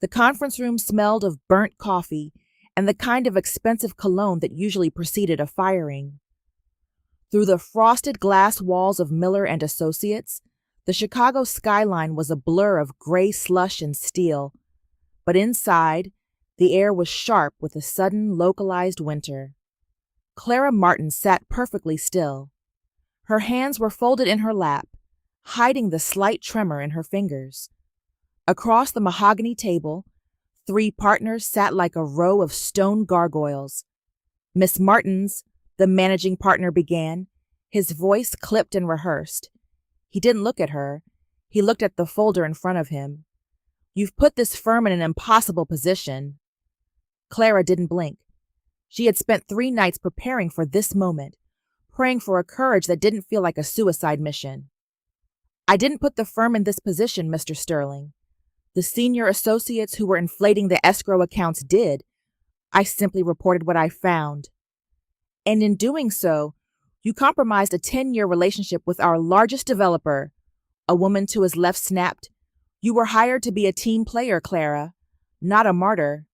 The conference room smelled of burnt coffee and the kind of expensive cologne that usually preceded a firing. Through the frosted glass walls of Miller and Associates, the Chicago skyline was a blur of gray slush and steel, but inside, the air was sharp with a sudden, localized winter. Clara Martin sat perfectly still. Her hands were folded in her lap, hiding the slight tremor in her fingers. Across the mahogany table, 3 partners sat like a row of stone gargoyles. Miss Martins, the managing partner began, his voice clipped and rehearsed. He didn't look at her. He looked at the folder in front of him. You've put this firm in an impossible position. Clara didn't blink. She had spent 3 nights preparing for this moment, praying for a courage that didn't feel like a suicide mission. I didn't put the firm in this position, Mr. Sterling. The senior associates who were inflating the escrow accounts did. I simply reported what I found. And in doing so, you compromised a 10-year relationship with our largest developer. A woman to his left snapped. You were hired to be a team player, Clara, not a martyr.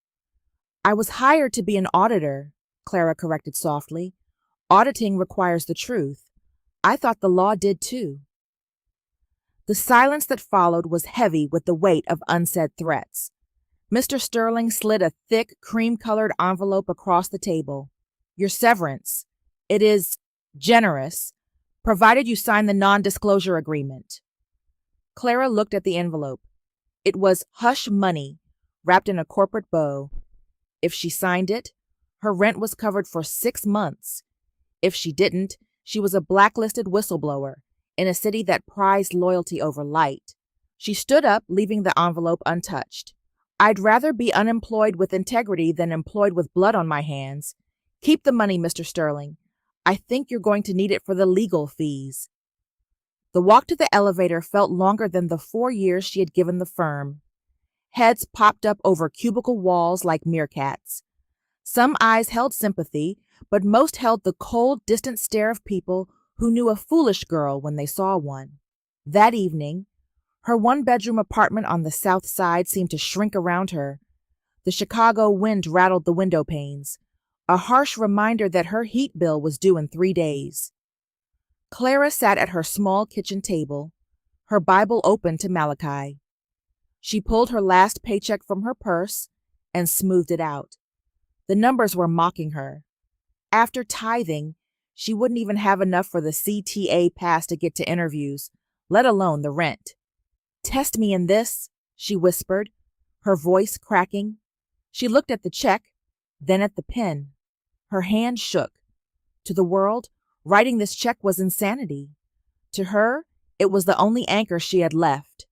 I was hired to be an auditor, Clara corrected softly. Auditing requires the truth. I thought the law did too. The silence that followed was heavy with the weight of unsaid threats. Mr. Sterling slid a thick, cream-colored envelope across the table. Your severance. It is generous, provided you sign the non-disclosure agreement. Clara looked at the envelope. It was hush money, wrapped in a corporate bow. If she signed it, her rent was covered for 6 months. If she didn't, she was a blacklisted whistleblower in a city that prized loyalty over light. She stood up, leaving the envelope untouched. I'd rather be unemployed with integrity than employed with blood on my hands. Keep the money, Mr. Sterling. I think you're going to need it for the legal fees. The walk to the elevator felt longer than the 4 years she had given the firm. Heads popped up over cubicle walls like meerkats. Some eyes held sympathy, but most held the cold, distant stare of people who knew a foolish girl when they saw one. That evening, her 1-bedroom apartment on the south side seemed to shrink around her. The Chicago wind rattled the window panes, a harsh reminder that her heat bill was due in 3 days. Clara sat at her small kitchen table, her Bible open to Malachi. She pulled her last paycheck from her purse and smoothed it out. The numbers were mocking her. After tithing, she wouldn't even have enough for the CTA pass to get to interviews, let alone the rent. Test me in this, she whispered, her voice cracking. She looked at the check, then at the pen. Her hand shook. To the world, writing this check was insanity. To her, it was the only anchor she had left.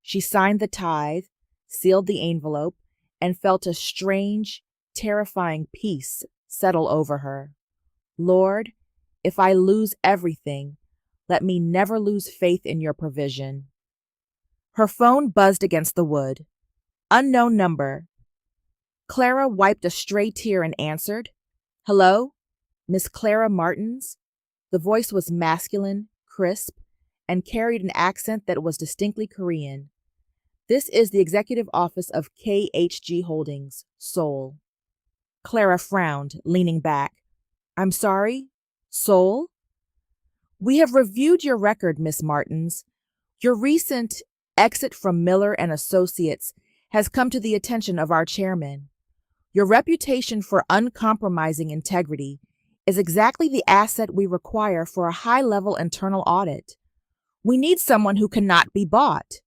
She signed the tithe, sealed the envelope, and felt a strange, terrifying peace settle over her. Lord, if I lose everything, let me never lose faith in your provision. Her phone buzzed against the wood. Unknown number. Clara wiped a stray tear and answered. Hello? Miss Clara Martins? The voice was masculine, crisp, and carried an accent that was distinctly Korean. This is the executive office of KHG Holdings, Seoul. Clara frowned, leaning back. I'm sorry? Seoul? We have reviewed your record, Miss Martins. Your recent exit from Miller and Associates has come to the attention of our chairman. Your reputation for uncompromising integrity is exactly the asset we require for a high-level internal audit. We need someone who cannot be bought.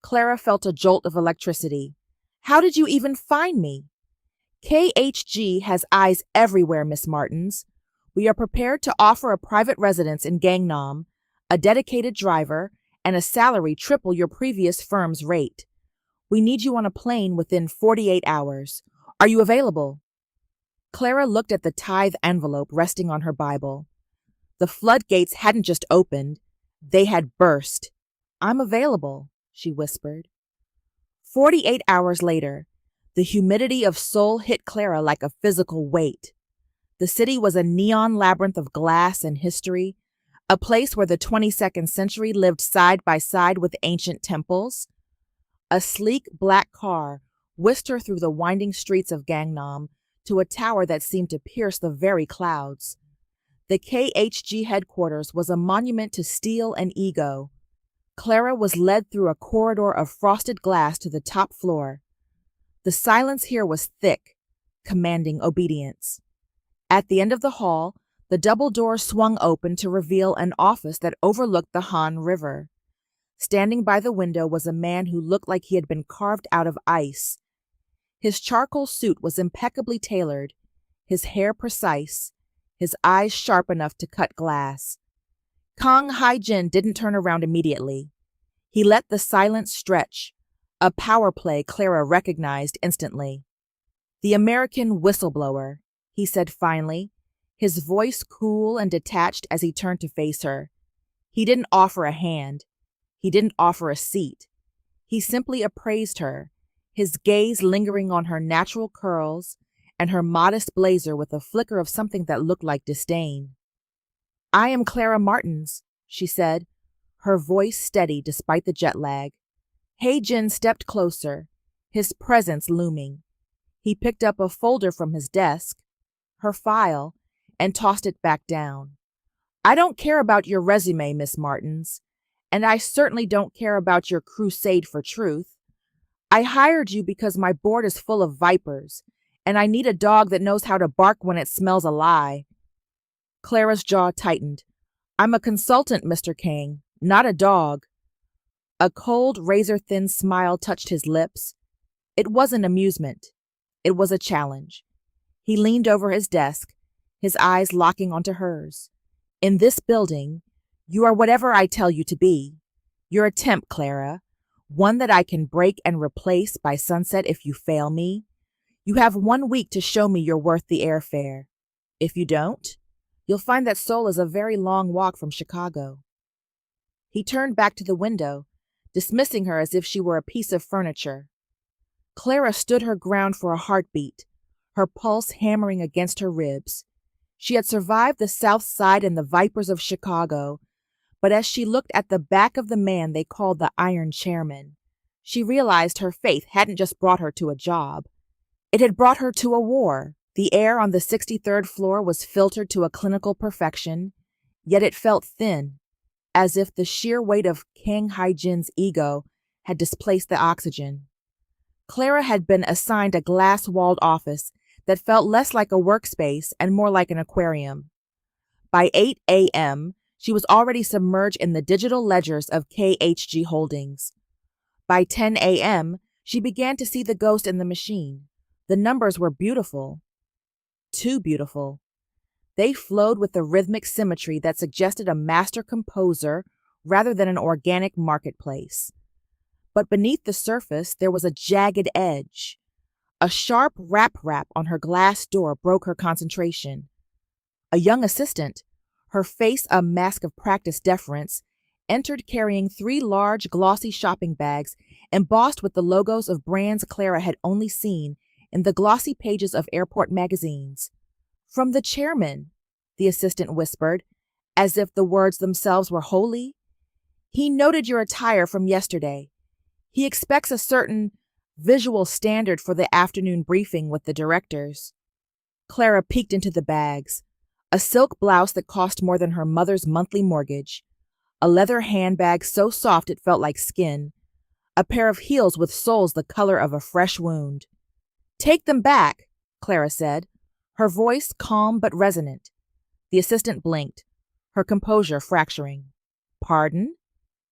Clara felt a jolt of electricity. How did you even find me? KHG has eyes everywhere, Miss Martins. We are prepared to offer a private residence in Gangnam, a dedicated driver, and a salary triple your previous firm's rate. We need you on a plane within 48 hours. Are you available? Clara looked at the tithe envelope resting on her Bible. The floodgates hadn't just opened, they had burst. I'm available, she whispered. 48 hours later, the humidity of Seoul hit Clara like a physical weight. The city was a neon labyrinth of glass and history, a place where the 22nd century lived side by side with ancient temples. A sleek black car whisked her through the winding streets of Gangnam to a tower that seemed to pierce the very clouds. The KHG headquarters was a monument to steel and ego. Clara was led through a corridor of frosted glass to the top floor. The silence here was thick, commanding obedience. At the end of the hall, the double door swung open to reveal an office that overlooked the Han River. Standing by the window was a man who looked like he had been carved out of ice. His charcoal suit was impeccably tailored, his hair precise, his eyes sharp enough to cut glass. Kang Haijin didn't turn around immediately. He let the silence stretch, a power play Clara recognized instantly. "The American whistleblower," he said finally, his voice cool and detached as he turned to face her. He didn't offer a hand. He didn't offer a seat. He simply appraised her, his gaze lingering on her natural curls and her modest blazer with a flicker of something that looked like disdain. "I am Clara Martins," she said, her voice steady despite the jet lag. Hae-jin stepped closer, his presence looming. He picked up a folder from his desk, her file, and tossed it back down. "I don't care about your resume, Miss Martins, and I certainly don't care about your crusade for truth. I hired you because my board is full of vipers, and I need a dog that knows how to bark when it smells a lie." Clara's jaw tightened. "I'm a consultant, Mr. Kang, not a dog." A cold, razor-thin smile touched his lips. It wasn't amusement. It was a challenge. He leaned over his desk, his eyes locking onto hers. "In this building, you are whatever I tell you to be. You're a temp, Clara, one that I can break and replace by sunset if you fail me. You have 1 week to show me you're worth the airfare. If you don't, you'll find that Seoul is a very long walk from Chicago." He turned back to the window, dismissing her as if she were a piece of furniture. Clara stood her ground for a heartbeat, her pulse hammering against her ribs. She had survived the South Side and the vipers of Chicago, but as she looked at the back of the man they called the Iron Chairman, she realized her faith hadn't just brought her to a job. It had brought her to a war. The air on the 63rd floor was filtered to a clinical perfection, yet it felt thin, as if the sheer weight of Kang Hae-jin's ego had displaced the oxygen. Clara had been assigned a glass-walled office that felt less like a workspace and more like an aquarium. By 8 a.m., she was already submerged in the digital ledgers of KHG Holdings. By 10 a.m., she began to see the ghost in the machine. The numbers were beautiful. Too beautiful. They flowed with a rhythmic symmetry that suggested a master composer rather than an organic marketplace. But beneath the surface, there was a jagged edge. A sharp rap on her glass door broke her concentration. A young assistant, her face a mask of practiced deference, entered carrying 3 large, glossy shopping bags embossed with the logos of brands Clara had only seen in the glossy pages of airport magazines. "From the chairman," the assistant whispered, as if the words themselves were holy. "He noted your attire from yesterday. He expects a certain visual standard for the afternoon briefing with the directors." Clara peeked into the bags. A silk blouse that cost more than her mother's monthly mortgage. A leather handbag so soft it felt like skin. A pair of heels with soles the color of a fresh wound. "Take them back," Clara said, her voice calm but resonant. The assistant blinked, her composure fracturing. "Pardon?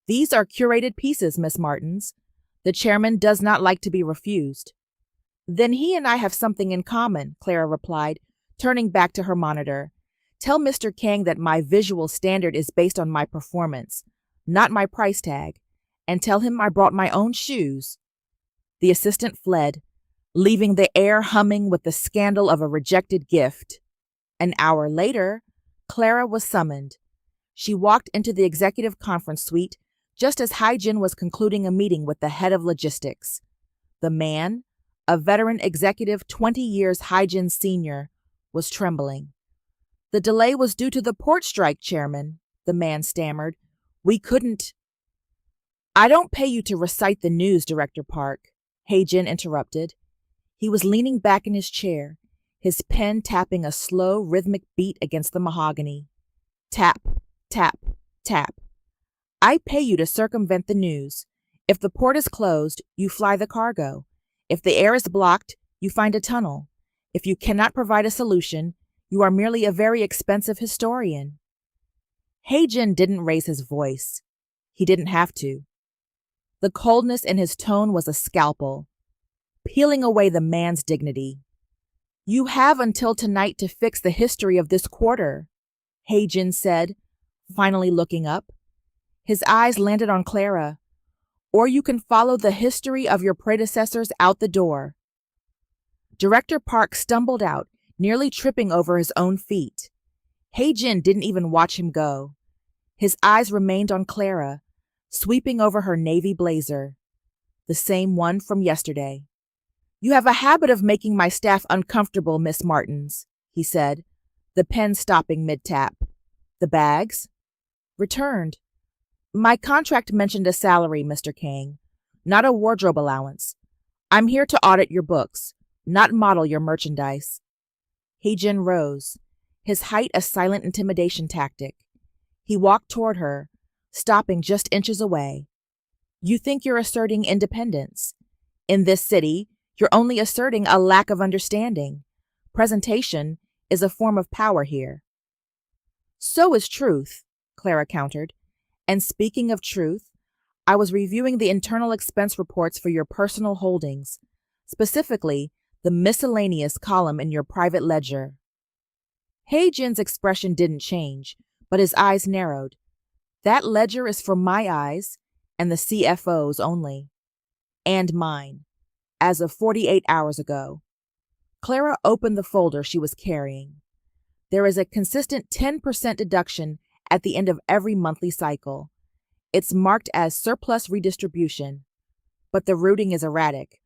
These are curated pieces, Miss Martins. The chairman does not like to be refused." "Then he and I have something in common," Clara replied, turning back to her monitor. "Tell Mr. Kang that my visual standard is based on my performance, not my price tag, and tell him I brought my own shoes." The assistant fled, leaving the air humming with the scandal of a rejected gift. An hour later, Clara was summoned. She walked into the executive conference suite just as Hae-jin was concluding a meeting with the head of logistics. The man, a veteran executive 20 years Hae-jin's senior, was trembling. "The delay was due to the port strike, Chairman," the man stammered. "We couldn't." I don't pay you to recite the news, Director Park, Jin interrupted. He was leaning back in his chair, his pen tapping a slow, rhythmic beat against the mahogany. Tap, tap, tap. I pay you to circumvent the news. If the port is closed, you fly the cargo. If the air is blocked, you find a tunnel. If you cannot provide a solution, you are merely a very expensive historian. Jin didn't raise his voice. He didn't have to. The coldness in his tone was a scalpel, peeling away the man's dignity. You have until tonight to fix the history of this quarter, Jin said, finally looking up. His eyes landed on Clara. Or you can follow the history of your predecessors out the door. Director Park stumbled out, nearly tripping over his own feet. Jin didn't even watch him go. His eyes remained on Clara, sweeping over her navy blazer, the same one from yesterday. You have a habit of making my staff uncomfortable, Miss Martins, he said, the pen stopping mid-tap. The bags? Returned. My contract mentioned a salary, Mr. Kang, not a wardrobe allowance. I'm here to audit your books, not model your merchandise. Jin rose, his height a silent intimidation tactic. He walked toward her, stopping just inches away. You think you're asserting independence. In this city, you're only asserting a lack of understanding. Presentation is a form of power here. So is truth, Clara countered. And speaking of truth, I was reviewing the internal expense reports for your personal holdings, specifically the miscellaneous column in your private ledger. Jin's expression didn't change, but his eyes narrowed. That ledger is for my eyes and the CFO's only. And mine, as of 48 hours ago. Clara opened the folder she was carrying. There is a consistent 10% deduction at the end of every monthly cycle. It's marked as surplus redistribution, but the routing is erratic.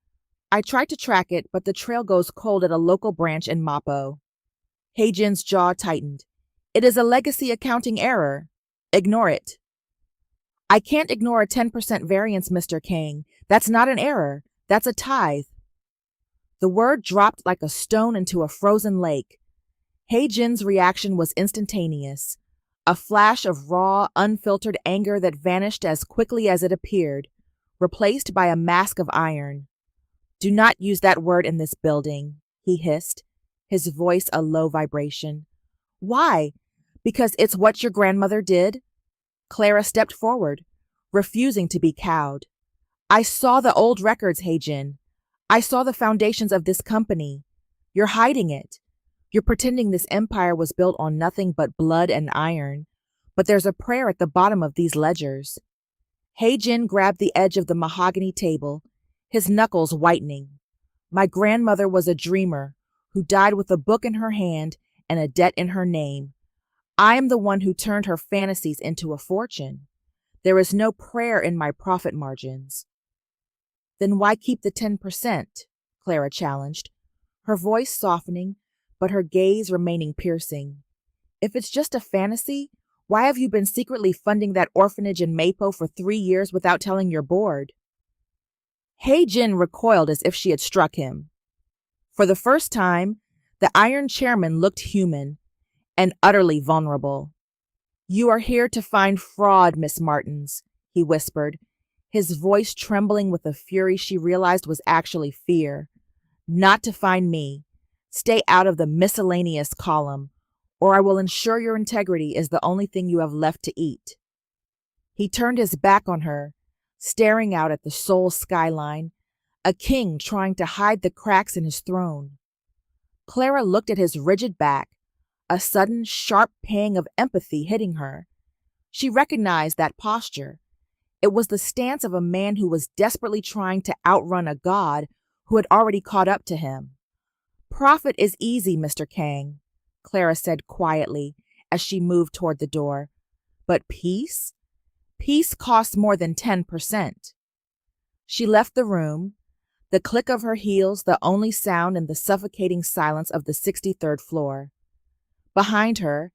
I tried to track it, but the trail goes cold at a local branch in Mapo. Jin's jaw tightened. It is a legacy accounting error. Ignore it. I can't ignore a 10% variance, Mr. Kang. That's not an error. That's a tithe. The word dropped like a stone into a frozen lake. Jin's reaction was instantaneous. A flash of raw, unfiltered anger that vanished as quickly as it appeared, replaced by a mask of iron. Do not use that word in this building, he hissed, his voice a low vibration. Why? Because it's what your grandmother did? Clara stepped forward, refusing to be cowed. I saw the old records, Jin. I saw the foundations of this company. You're hiding it. You're pretending this empire was built on nothing but blood and iron. But there's a prayer at the bottom of these ledgers. Jin grabbed the edge of the mahogany table, his knuckles whitening. My grandmother was a dreamer who died with a book in her hand and a debt in her name. I am the one who turned her fantasies into a fortune. There is no prayer in my profit margins. Then why keep the 10%? Clara challenged, her voice softening, but her gaze remaining piercing. If it's just a fantasy, why have you been secretly funding that orphanage in Mapo for 3 years without telling your board? Jin recoiled as if she had struck him. For the first time, the Iron Chairman looked human and utterly vulnerable. You are here to find fraud, Miss Martins, he whispered, his voice trembling with a fury she realized was actually fear. Not to find me. Stay out of the miscellaneous column, or I will ensure your integrity is the only thing you have left to eat. He turned his back on her, staring out at the Seoul skyline, a king trying to hide the cracks in his throne. Clara looked at his rigid back, a sudden, sharp pang of empathy hitting her. She recognized that posture. It was the stance of a man who was desperately trying to outrun a god who had already caught up to him. Profit is easy, Mr. Kang, Clara said quietly as she moved toward the door. But peace? Peace costs more than 10%. She left the room, the click of her heels the only sound in the suffocating silence of the 63rd floor. Behind her,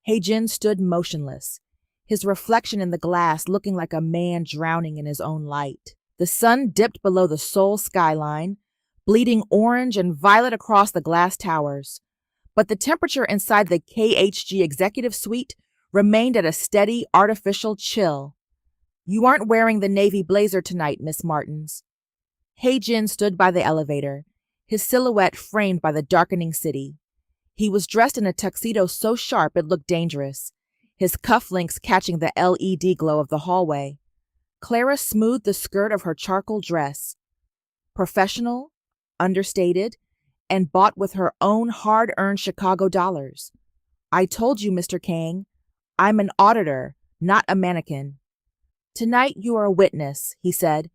Jin stood motionless, his reflection in the glass looking like a man drowning in his own light. The sun dipped below the Seoul skyline, bleeding orange and violet across the glass towers, but the temperature inside the KHG executive suite remained at a steady, artificial chill. "You aren't wearing the navy blazer tonight, Miss Martins." Hae-jin stood by the elevator, his silhouette framed by the darkening city. He was dressed in a tuxedo so sharp it looked dangerous, his cufflinks catching the LED glow of the hallway. Clara smoothed the skirt of her charcoal dress. Professional, understated, and bought with her own hard-earned Chicago dollars. "I told you, Mr. Kang, I'm an auditor, not a mannequin." "Tonight you are a witness," he said,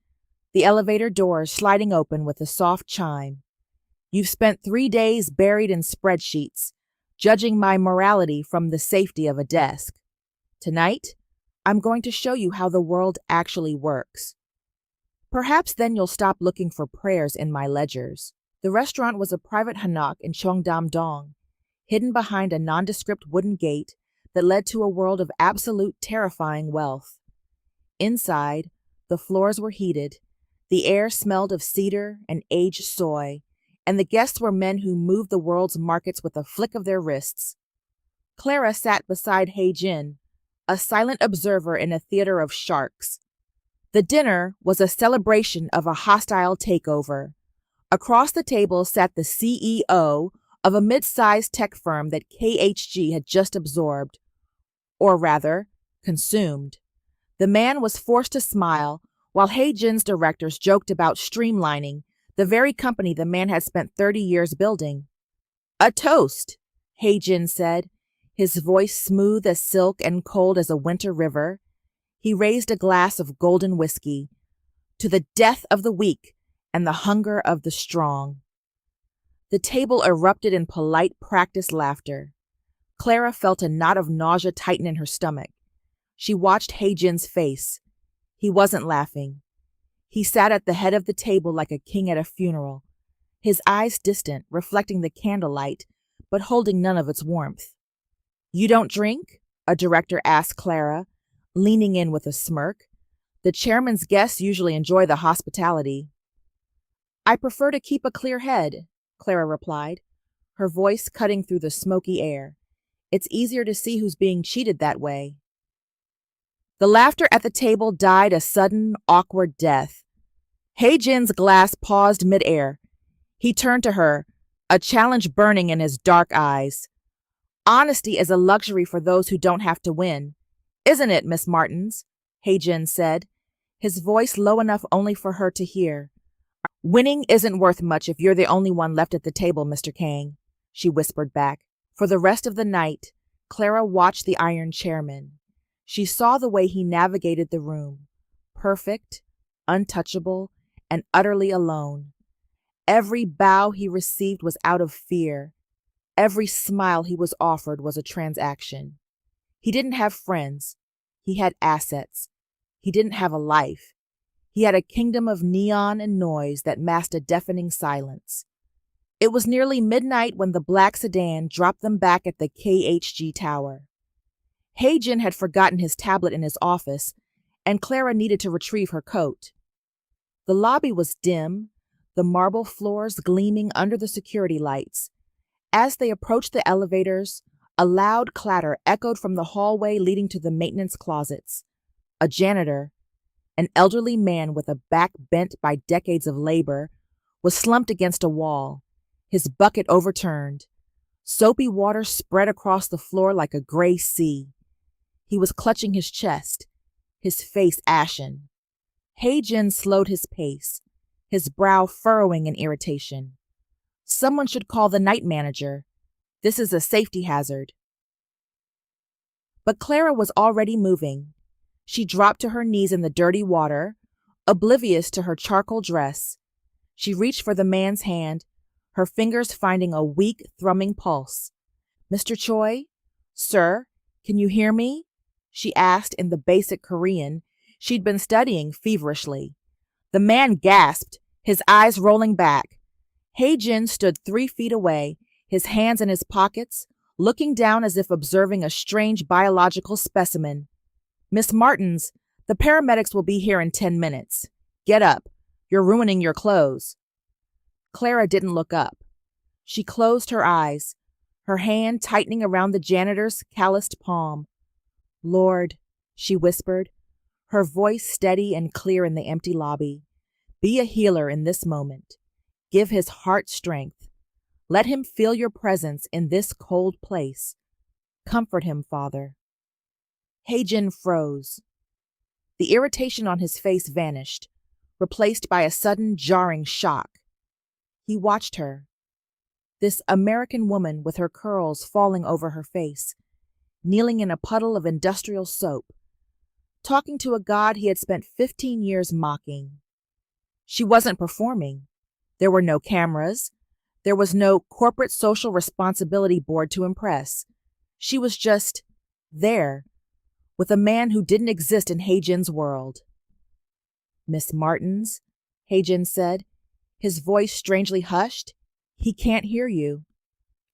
the elevator doors sliding open with a soft chime. "You've spent 3 days buried in spreadsheets, judging my morality from the safety of a desk. Tonight, I'm going to show you how the world actually works. Perhaps then you'll stop looking for prayers in my ledgers." The restaurant was a private hanok in Cheongdam-dong, hidden behind a nondescript wooden gate that led to a world of absolute terrifying wealth. Inside, the floors were heated, the air smelled of cedar and aged soy, and the guests were men who moved the world's markets with a flick of their wrists. Clara sat beside Hae-jin, a silent observer in a theater of sharks. The dinner was a celebration of a hostile takeover. Across the table sat the CEO of a mid-sized tech firm that KHG had just absorbed, or rather, consumed. The man was forced to smile, while Hae-jin's directors joked about streamlining the very company the man had spent 30 years building. "A toast," Hae-jin said, his voice smooth as silk and cold as a winter river. He raised a glass of golden whiskey. "To the death of the weak and the hunger of the strong." The table erupted in polite, practiced laughter. Clara felt a knot of nausea tighten in her stomach. She watched Hae-jin's face. He wasn't laughing. He sat at the head of the table like a king at a funeral, his eyes distant, reflecting the candlelight, but holding none of its warmth. "You don't drink?" a director asked Clara, leaning in with a smirk. "The chairman's guests usually enjoy the hospitality." "I prefer to keep a clear head," Clara replied, her voice cutting through the smoky air. "It's easier to see who's being cheated that way." The laughter at the table died a sudden, awkward death. Hae-jin's glass paused midair. He turned to her, a challenge burning in his dark eyes. "Honesty is a luxury for those who don't have to win. Isn't it, Miss Martins?" Hae-jin said, his voice low enough only for her to hear. "Winning isn't worth much if you're the only one left at the table, Mr. Kang," she whispered back. For the rest of the night, Clara watched the Iron Chairman. She saw the way he navigated the room, perfect, untouchable, and utterly alone. Every bow he received was out of fear. Every smile he was offered was a transaction. He didn't have friends. He had assets. He didn't have a life. He had a kingdom of neon and noise that masked a deafening silence. It was nearly midnight when the black sedan dropped them back at the KHG tower. Hae-jin had forgotten his tablet in his office, and Clara needed to retrieve her coat. The lobby was dim, the marble floors gleaming under the security lights. As they approached the elevators, a loud clatter echoed from the hallway leading to the maintenance closets. A janitor, an elderly man with a back bent by decades of labor, was slumped against a wall, his bucket overturned. Soapy water spread across the floor like a gray sea. He was clutching his chest, his face ashen. Hae-jin slowed his pace, his brow furrowing in irritation. "Someone should call the night manager. This is a safety hazard." But Clara was already moving. She dropped to her knees in the dirty water, oblivious to her charcoal dress. She reached for the man's hand, her fingers finding a weak, thrumming pulse. "Mr. Choi? Sir, can you hear me?" she asked in the basic Korean she'd been studying feverishly. The man gasped, his eyes rolling back. Hae-jin stood 3 feet away, his hands in his pockets, looking down as if observing a strange biological specimen. Miss Martins, the paramedics will be here in 10 minutes. Get up. You're ruining your clothes. Clara didn't look up. She closed her eyes, her hand tightening around the janitor's calloused palm. Lord, she whispered, her voice steady and clear in the empty lobby. Be a healer in this moment. Give his heart strength. Let him feel your presence in this cold place. Comfort him, Father. Hae-jin froze. The irritation on his face vanished, replaced by a sudden jarring shock. He watched her. This American woman with her curls falling over her face, kneeling in a puddle of industrial soap, talking to a god he had spent 15 years mocking. She wasn't performing. There were no cameras. There was no corporate social responsibility board to impress. She was just there, with a man who didn't exist in Hae-jin's world. Miss Martins, Hae-jin said, his voice strangely hushed. He can't hear you.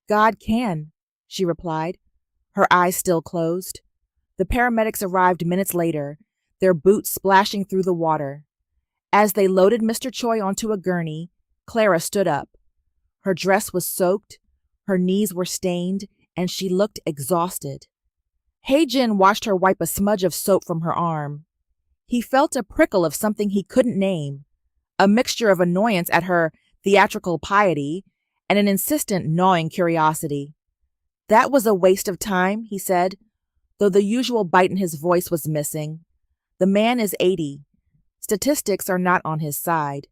God can, she replied, her eyes still closed. The paramedics arrived minutes later, their boots splashing through the water. As they loaded Mr. Choi onto a gurney, Clara stood up. Her dress was soaked, her knees were stained, and she looked exhausted. Hae-jin watched her wipe a smudge of soap from her arm. He felt a prickle of something he couldn't name, a mixture of annoyance at her theatrical piety and an insistent gnawing curiosity. That was a waste of time, he said, though the usual bite in his voice was missing. The man is 80. Statistics are not on his side.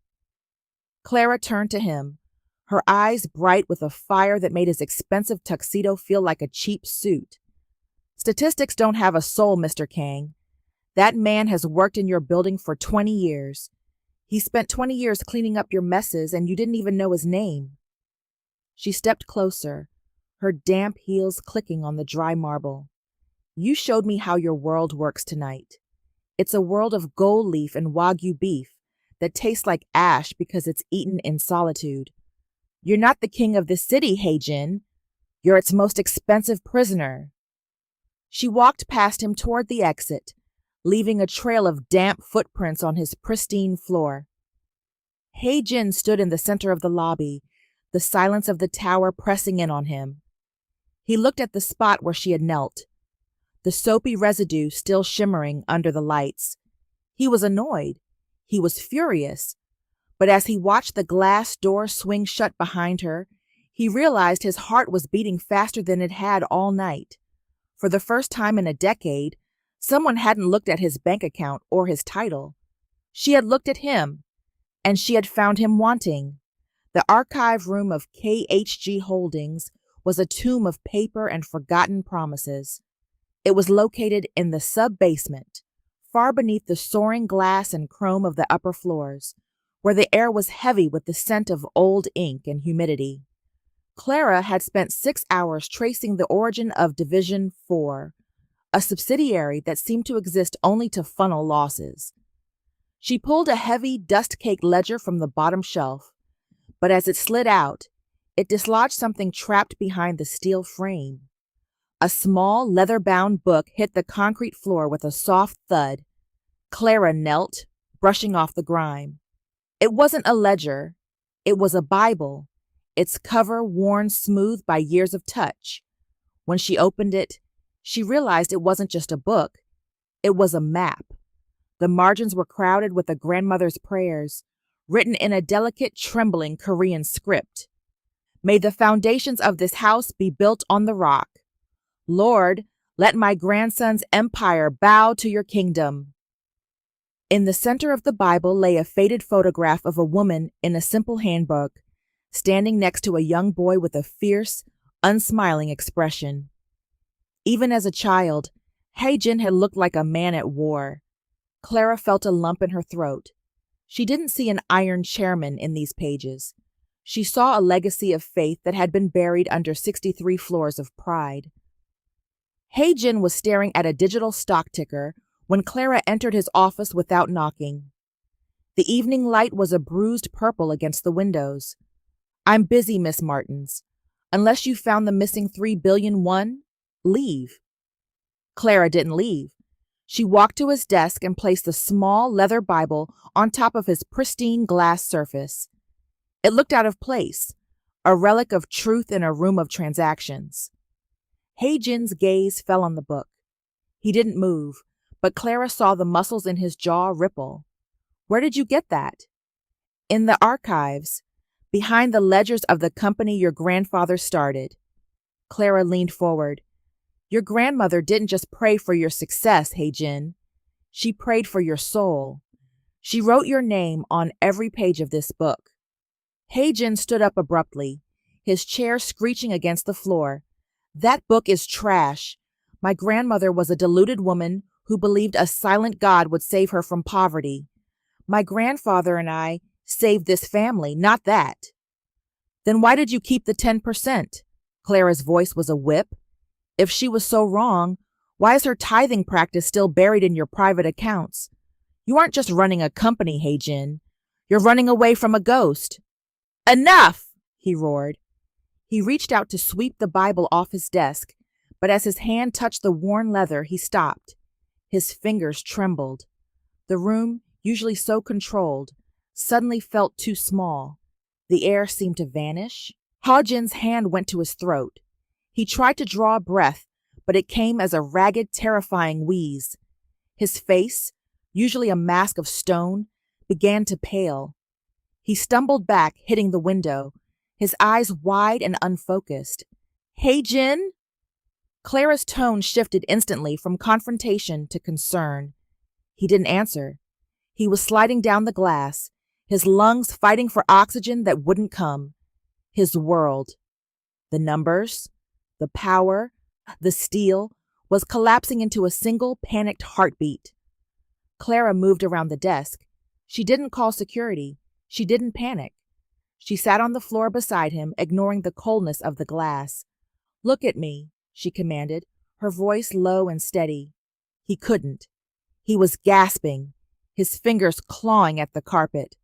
Clara turned to him, her eyes bright with a fire that made his expensive tuxedo feel like a cheap suit. Statistics don't have a soul, Mr. Kang. That man has worked in your building for 20 years. He spent 20 years cleaning up your messes and you didn't even know his name. She stepped closer, her damp heels clicking on the dry marble. You showed me how your world works tonight. It's a world of gold leaf and Wagyu beef that tastes like ash because it's eaten in solitude. You're not the king of this city, Hae-jin. You're its most expensive prisoner. She walked past him toward the exit, leaving a trail of damp footprints on his pristine floor. Hae-jin stood in the center of the lobby, the silence of the tower pressing in on him. He looked at the spot where she had knelt, the soapy residue still shimmering under the lights. He was annoyed. He was furious. But as he watched the glass door swing shut behind her, he realized his heart was beating faster than it had all night. For the first time in a decade, someone hadn't looked at his bank account or his title. She had looked at him, and she had found him wanting. The archive room of KHG Holdings was a tomb of paper and forgotten promises. It was located in the sub-basement, far beneath the soaring glass and chrome of the upper floors, where the air was heavy with the scent of old ink and humidity. Clara had spent 6 hours tracing the origin of Division 4, a subsidiary that seemed to exist only to funnel losses. She pulled a heavy, dust-caked ledger from the bottom shelf, but as it slid out, it dislodged something trapped behind the steel frame. A small, leather-bound book hit the concrete floor with a soft thud. Clara knelt, brushing off the grime. It wasn't a ledger. It was a Bible, its cover worn smooth by years of touch. When she opened it, she realized it wasn't just a book. It was a map. The margins were crowded with a grandmother's prayers, written in a delicate, trembling Korean script. May the foundations of this house be built on the rock. Lord, let my grandson's empire bow to your kingdom. In the center of the Bible lay a faded photograph of a woman in a simple handbook, standing next to a young boy with a fierce, unsmiling expression. Even as a child, Hae-jin had looked like a man at war. Clara felt a lump in her throat. She didn't see an iron chairman in these pages. She saw a legacy of faith that had been buried under 63 floors of pride. Hae-jin was staring at a digital stock ticker when Clara entered his office without knocking. The evening light was a bruised purple against the windows. I'm busy, Miss Martins. Unless you found the missing $3 billion, leave. Clara didn't leave. She walked to his desk and placed the small leather Bible on top of his pristine glass surface. It looked out of place, a relic of truth in a room of transactions. Hae-jin's gaze fell on the book. He didn't move, but Clara saw the muscles in his jaw ripple. Where did you get that? In the archives, behind the ledgers of the company your grandfather started. Clara leaned forward. Your grandmother didn't just pray for your success, Hae-jin. She prayed for your soul. She wrote your name on every page of this book. Hae-jin stood up abruptly, his chair screeching against the floor. That book is trash. My grandmother was a deluded woman who believed a silent God would save her from poverty. My grandfather and I saved this family, not that. Then why did you keep the 10%? Clara's voice was a whip. If she was so wrong, why is her tithing practice still buried in your private accounts? You aren't just running a company, Hae-jin. You're running away from a ghost. Enough! He roared. He reached out to sweep the Bible off his desk, but as his hand touched the worn leather, he stopped. His fingers trembled. The room, usually so controlled, suddenly felt too small. The air seemed to vanish. Hae-jin's hand went to his throat. He tried to draw a breath, but it came as a ragged, terrifying wheeze. His face, usually a mask of stone, began to pale. He stumbled back, hitting the window, his eyes wide and unfocused. Hae-jin? Clara's tone shifted instantly from confrontation to concern. He didn't answer. He was sliding down the glass, his lungs fighting for oxygen that wouldn't come. His world, the numbers, the power, the steel, was collapsing into a single panicked heartbeat. Clara moved around the desk. She didn't call security. She didn't panic. She sat on the floor beside him, ignoring the coldness of the glass. Look at me, she commanded, her voice low and steady. He couldn't. He was gasping, his fingers clawing at the carpet.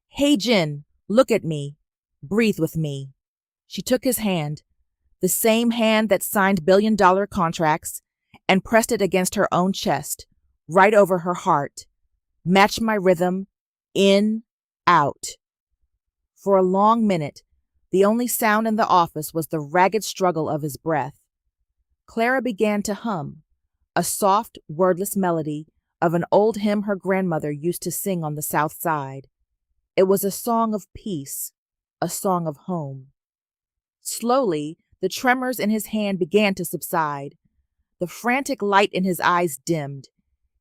Hae-jin, look at me. Breathe with me. She took his hand, the same hand that signed billion-dollar contracts, and pressed it against her own chest, right over her heart. Match my rhythm. In, out. For a long minute, the only sound in the office was the ragged struggle of his breath. Clara began to hum, a soft, wordless melody of an old hymn her grandmother used to sing on the South Side. It was a song of peace, a song of home. Slowly, the tremors in his hand began to subside. The frantic light in his eyes dimmed.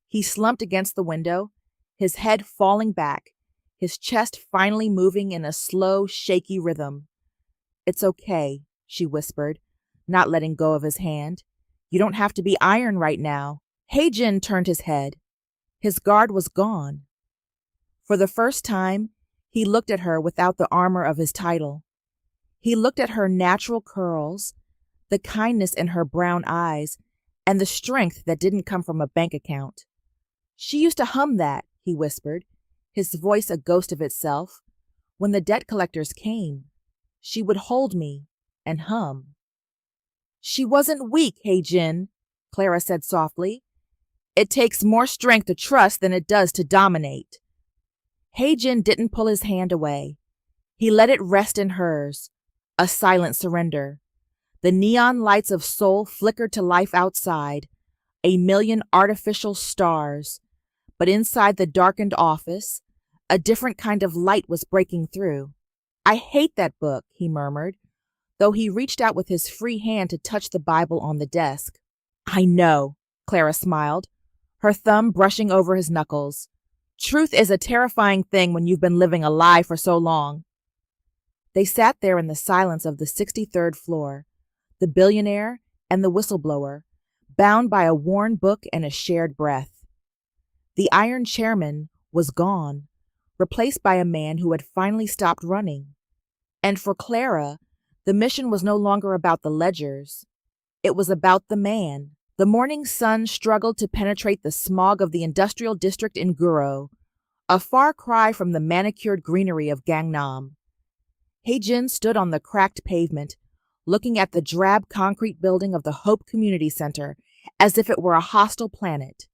He slumped against the window, his head falling back, his chest finally moving in a slow, shaky rhythm. It's okay, she whispered, not letting go of his hand. You don't have to be iron right now. Hae-jin turned his head. His guard was gone. For the first time, he looked at her without the armor of his title. He looked at her natural curls, the kindness in her brown eyes, and the strength that didn't come from a bank account. She used to hum that, he whispered, his voice a ghost of itself. When the debt collectors came, she would hold me and hum. She wasn't weak, Hae-jin, Clara said softly. It takes more strength to trust than it does to dominate. Hae-jin didn't pull his hand away. He let it rest in hers, a silent surrender. The neon lights of Seoul flickered to life outside, a million artificial stars. But inside the darkened office, a different kind of light was breaking through. I hate that book, he murmured, though he reached out with his free hand to touch the Bible on the desk. I know, Clara smiled, her thumb brushing over his knuckles. Truth is a terrifying thing when you've been living a lie for so long. They sat there in the silence of the 63rd floor, the billionaire and the whistleblower, bound by a worn book and a shared breath. The Iron Chairman was gone, replaced by a man who had finally stopped running. And for Clara, the mission was no longer about the ledgers. It was about the man. The morning sun struggled to penetrate the smog of the industrial district in Guro, a far cry from the manicured greenery of Gangnam. Hae-jin stood on the cracked pavement, looking at the drab concrete building of the Hope Community Center as if it were a hostile planet.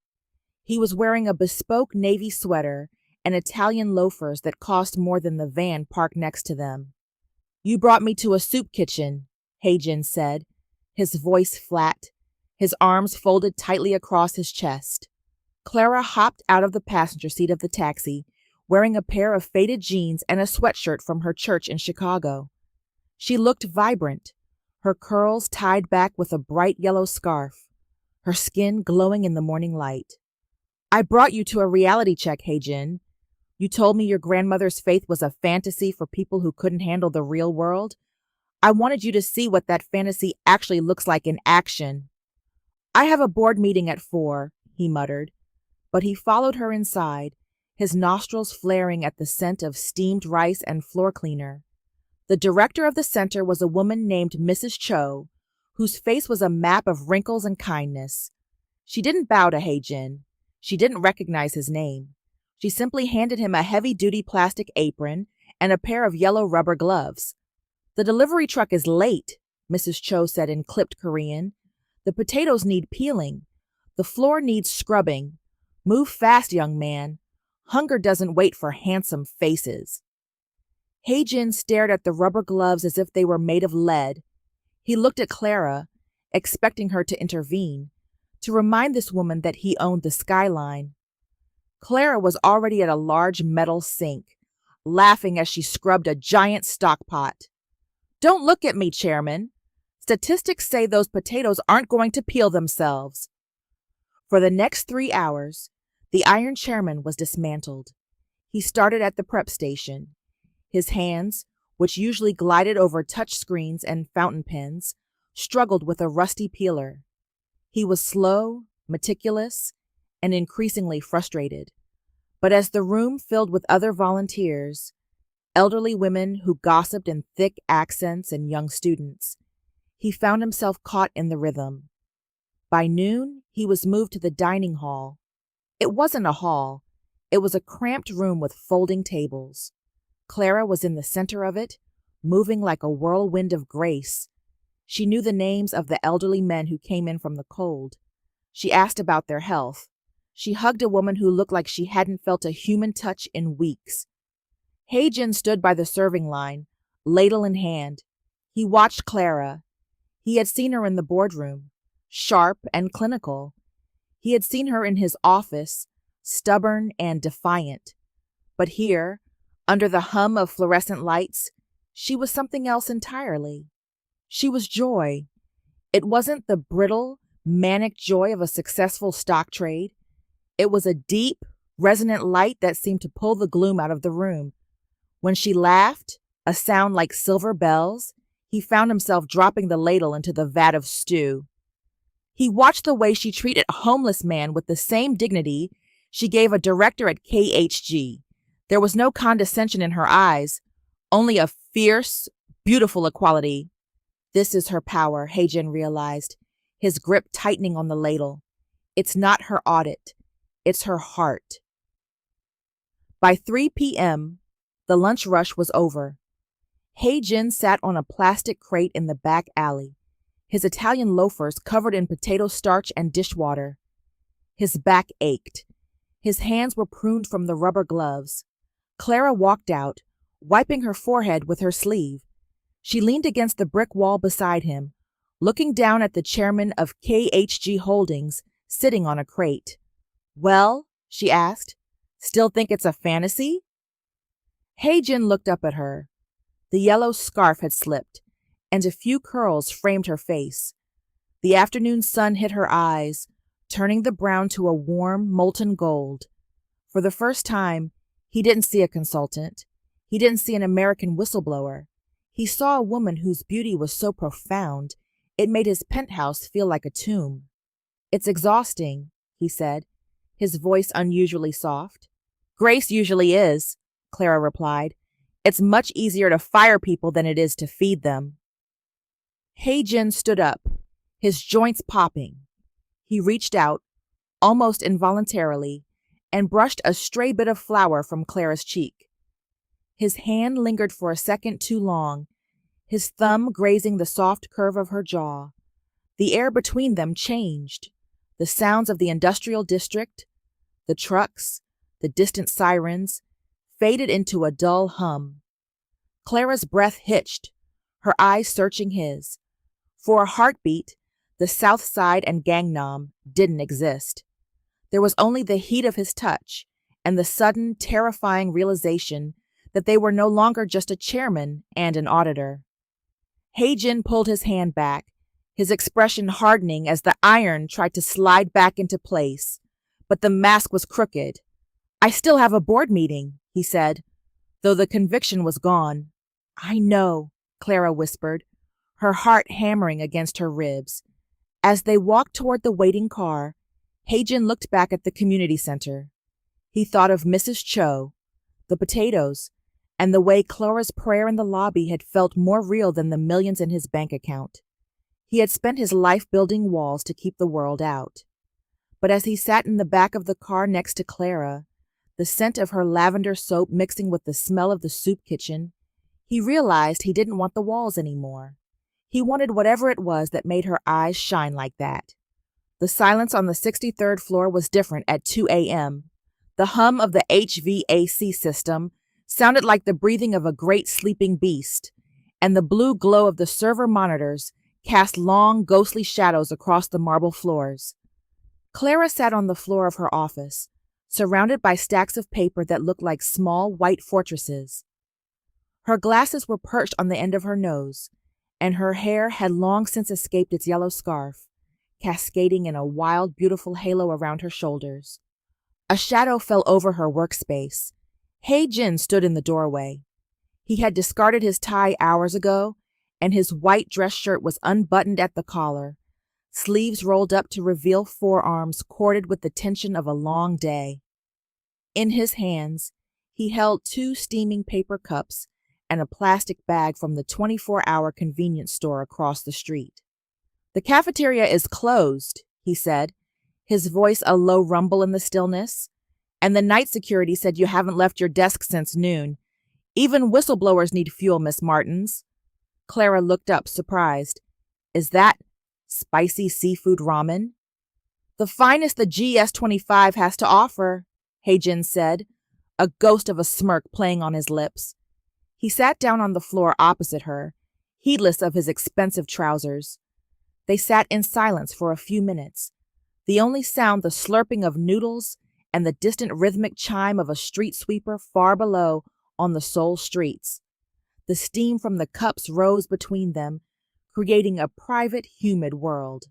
He was wearing a bespoke navy sweater and Italian loafers that cost more than the van parked next to them. "You brought me to a soup kitchen," Heijin said, his voice flat, his arms folded tightly across his chest. Clara hopped out of the passenger seat of the taxi, wearing a pair of faded jeans and a sweatshirt from her church in Chicago. She looked vibrant, her curls tied back with a bright yellow scarf, her skin glowing in the morning light. "I brought you to a reality check, Heijin. You told me your grandmother's faith was a fantasy for people who couldn't handle the real world. I wanted you to see what that fantasy actually looks like in action." "I have a board meeting at 4, he muttered, but he followed her inside, his nostrils flaring at the scent of steamed rice and floor cleaner. The director of the center was a woman named Mrs. Cho, whose face was a map of wrinkles and kindness. She didn't bow to Heijin. She didn't recognize his name. She simply handed him a heavy-duty plastic apron and a pair of yellow rubber gloves. "The delivery truck is late," Mrs. Cho said in clipped Korean. "The potatoes need peeling. The floor needs scrubbing. Move fast, young man. Hunger doesn't wait for handsome faces." Heijin stared at the rubber gloves as if they were made of lead. He looked at Clara, expecting her to intervene, to remind this woman that he owned the skyline. Clara was already at a large metal sink, laughing as she scrubbed a giant stock pot. "Don't look at me, Chairman. Statistics say those potatoes aren't going to peel themselves." For the next 3 hours, the Iron Chairman was dismantled. He started at the prep station. His hands, which usually glided over touch screens and fountain pens, struggled with a rusty peeler. He was slow, meticulous, and increasingly frustrated. But as the room filled with other volunteers, elderly women who gossiped in thick accents and young students, he found himself caught in the rhythm. By noon, he was moved to the dining hall. It wasn't a hall. It was a cramped room with folding tables. Clara was in the center of it, moving like a whirlwind of grace. She knew the names of the elderly men who came in from the cold. She asked about their health. She hugged a woman who looked like she hadn't felt a human touch in weeks. Heijin stood by the serving line, ladle in hand. He watched Clara. He had seen her in the boardroom, sharp and clinical. He had seen her in his office, stubborn and defiant. But here, under the hum of fluorescent lights, she was something else entirely. She was joy. It wasn't the brittle, manic joy of a successful stock trade. It was a deep, resonant light that seemed to pull the gloom out of the room. When she laughed, a sound like silver bells, he found himself dropping the ladle into the vat of stew. He watched the way she treated a homeless man with the same dignity she gave a director at KHG. There was no condescension in her eyes, only a fierce, beautiful equality. This is her power, Heijin realized, his grip tightening on the ladle. It's not her audit. It's her heart. By 3 p.m., the lunch rush was over. Heijin sat on a plastic crate in the back alley, his Italian loafers covered in potato starch and dishwater. His back ached. His hands were pruned from the rubber gloves. Clara walked out, wiping her forehead with her sleeve. She leaned against the brick wall beside him, looking down at the chairman of KHG Holdings sitting on a crate. "Well?" she asked. "Still think it's a fantasy?" Heijin looked up at her. The yellow scarf had slipped, and a few curls framed her face. The afternoon sun hit her eyes, turning the brown to a warm, molten gold. For the first time, he didn't see a consultant. He didn't see an American whistleblower. He saw a woman whose beauty was so profound, it made his penthouse feel like a tomb. "It's exhausting," he said, his voice unusually soft. "Grace usually is," Clara replied. "It's much easier to fire people than it is to feed them." Heijin stood up, his joints popping. He reached out, almost involuntarily, and brushed a stray bit of flour from Clara's cheek. His hand lingered for a second too long, his thumb grazing the soft curve of her jaw. The air between them changed. The sounds of the industrial district, The trucks, the distant sirens, faded into a dull hum. Clara's breath hitched, her eyes searching his. For a heartbeat, the South Side and Gangnam didn't exist. There was only the heat of his touch and the sudden, terrifying realization that they were no longer just a chairman and an auditor. Hae-jin pulled his hand back, his expression hardening as the iron tried to slide back into place, but the mask was crooked. "I still have a board meeting," he said, though the conviction was gone. "I know," Clara whispered, her heart hammering against her ribs. As they walked toward the waiting car, Hae-jin looked back at the community center. He thought of Mrs. Cho, the potatoes, and the way Clara's prayer in the lobby had felt more real than the millions in his bank account. He had spent his life building walls to keep the world out. But as he sat in the back of the car next to Clara, the scent of her lavender soap mixing with the smell of the soup kitchen, he realized he didn't want the walls anymore. He wanted whatever it was that made her eyes shine like that. The silence on the 63rd floor was different at 2 a.m. The hum of the HVAC system sounded like the breathing of a great sleeping beast, and the blue glow of the server monitors cast long, ghostly shadows across the marble floors. Clara sat on the floor of her office, surrounded by stacks of paper that looked like small white fortresses. Her glasses were perched on the end of her nose, and her hair had long since escaped its yellow scarf, cascading in a wild, beautiful halo around her shoulders. A shadow fell over her workspace. Hae-jin stood in the doorway. He had discarded his tie hours ago, and his white dress shirt was unbuttoned at the collar, sleeves rolled up to reveal forearms corded with the tension of a long day. In his hands, he held 2 steaming paper cups and a plastic bag from the 24-hour convenience store across the street. "The cafeteria is closed," he said, his voice a low rumble in the stillness. "And the night security said you haven't left your desk since noon. Even whistleblowers need fuel, Miss Martins." Clara looked up, surprised. "Is that spicy seafood ramen?" "The finest the GS-25 has to offer," Hae-jin said, a ghost of a smirk playing on his lips. He sat down on the floor opposite her, heedless of his expensive trousers. They sat in silence for a few minutes, the only sound the slurping of noodles and the distant rhythmic chime of a street sweeper far below on the Seoul streets. The steam from the cups rose between them, creating a private, humid world.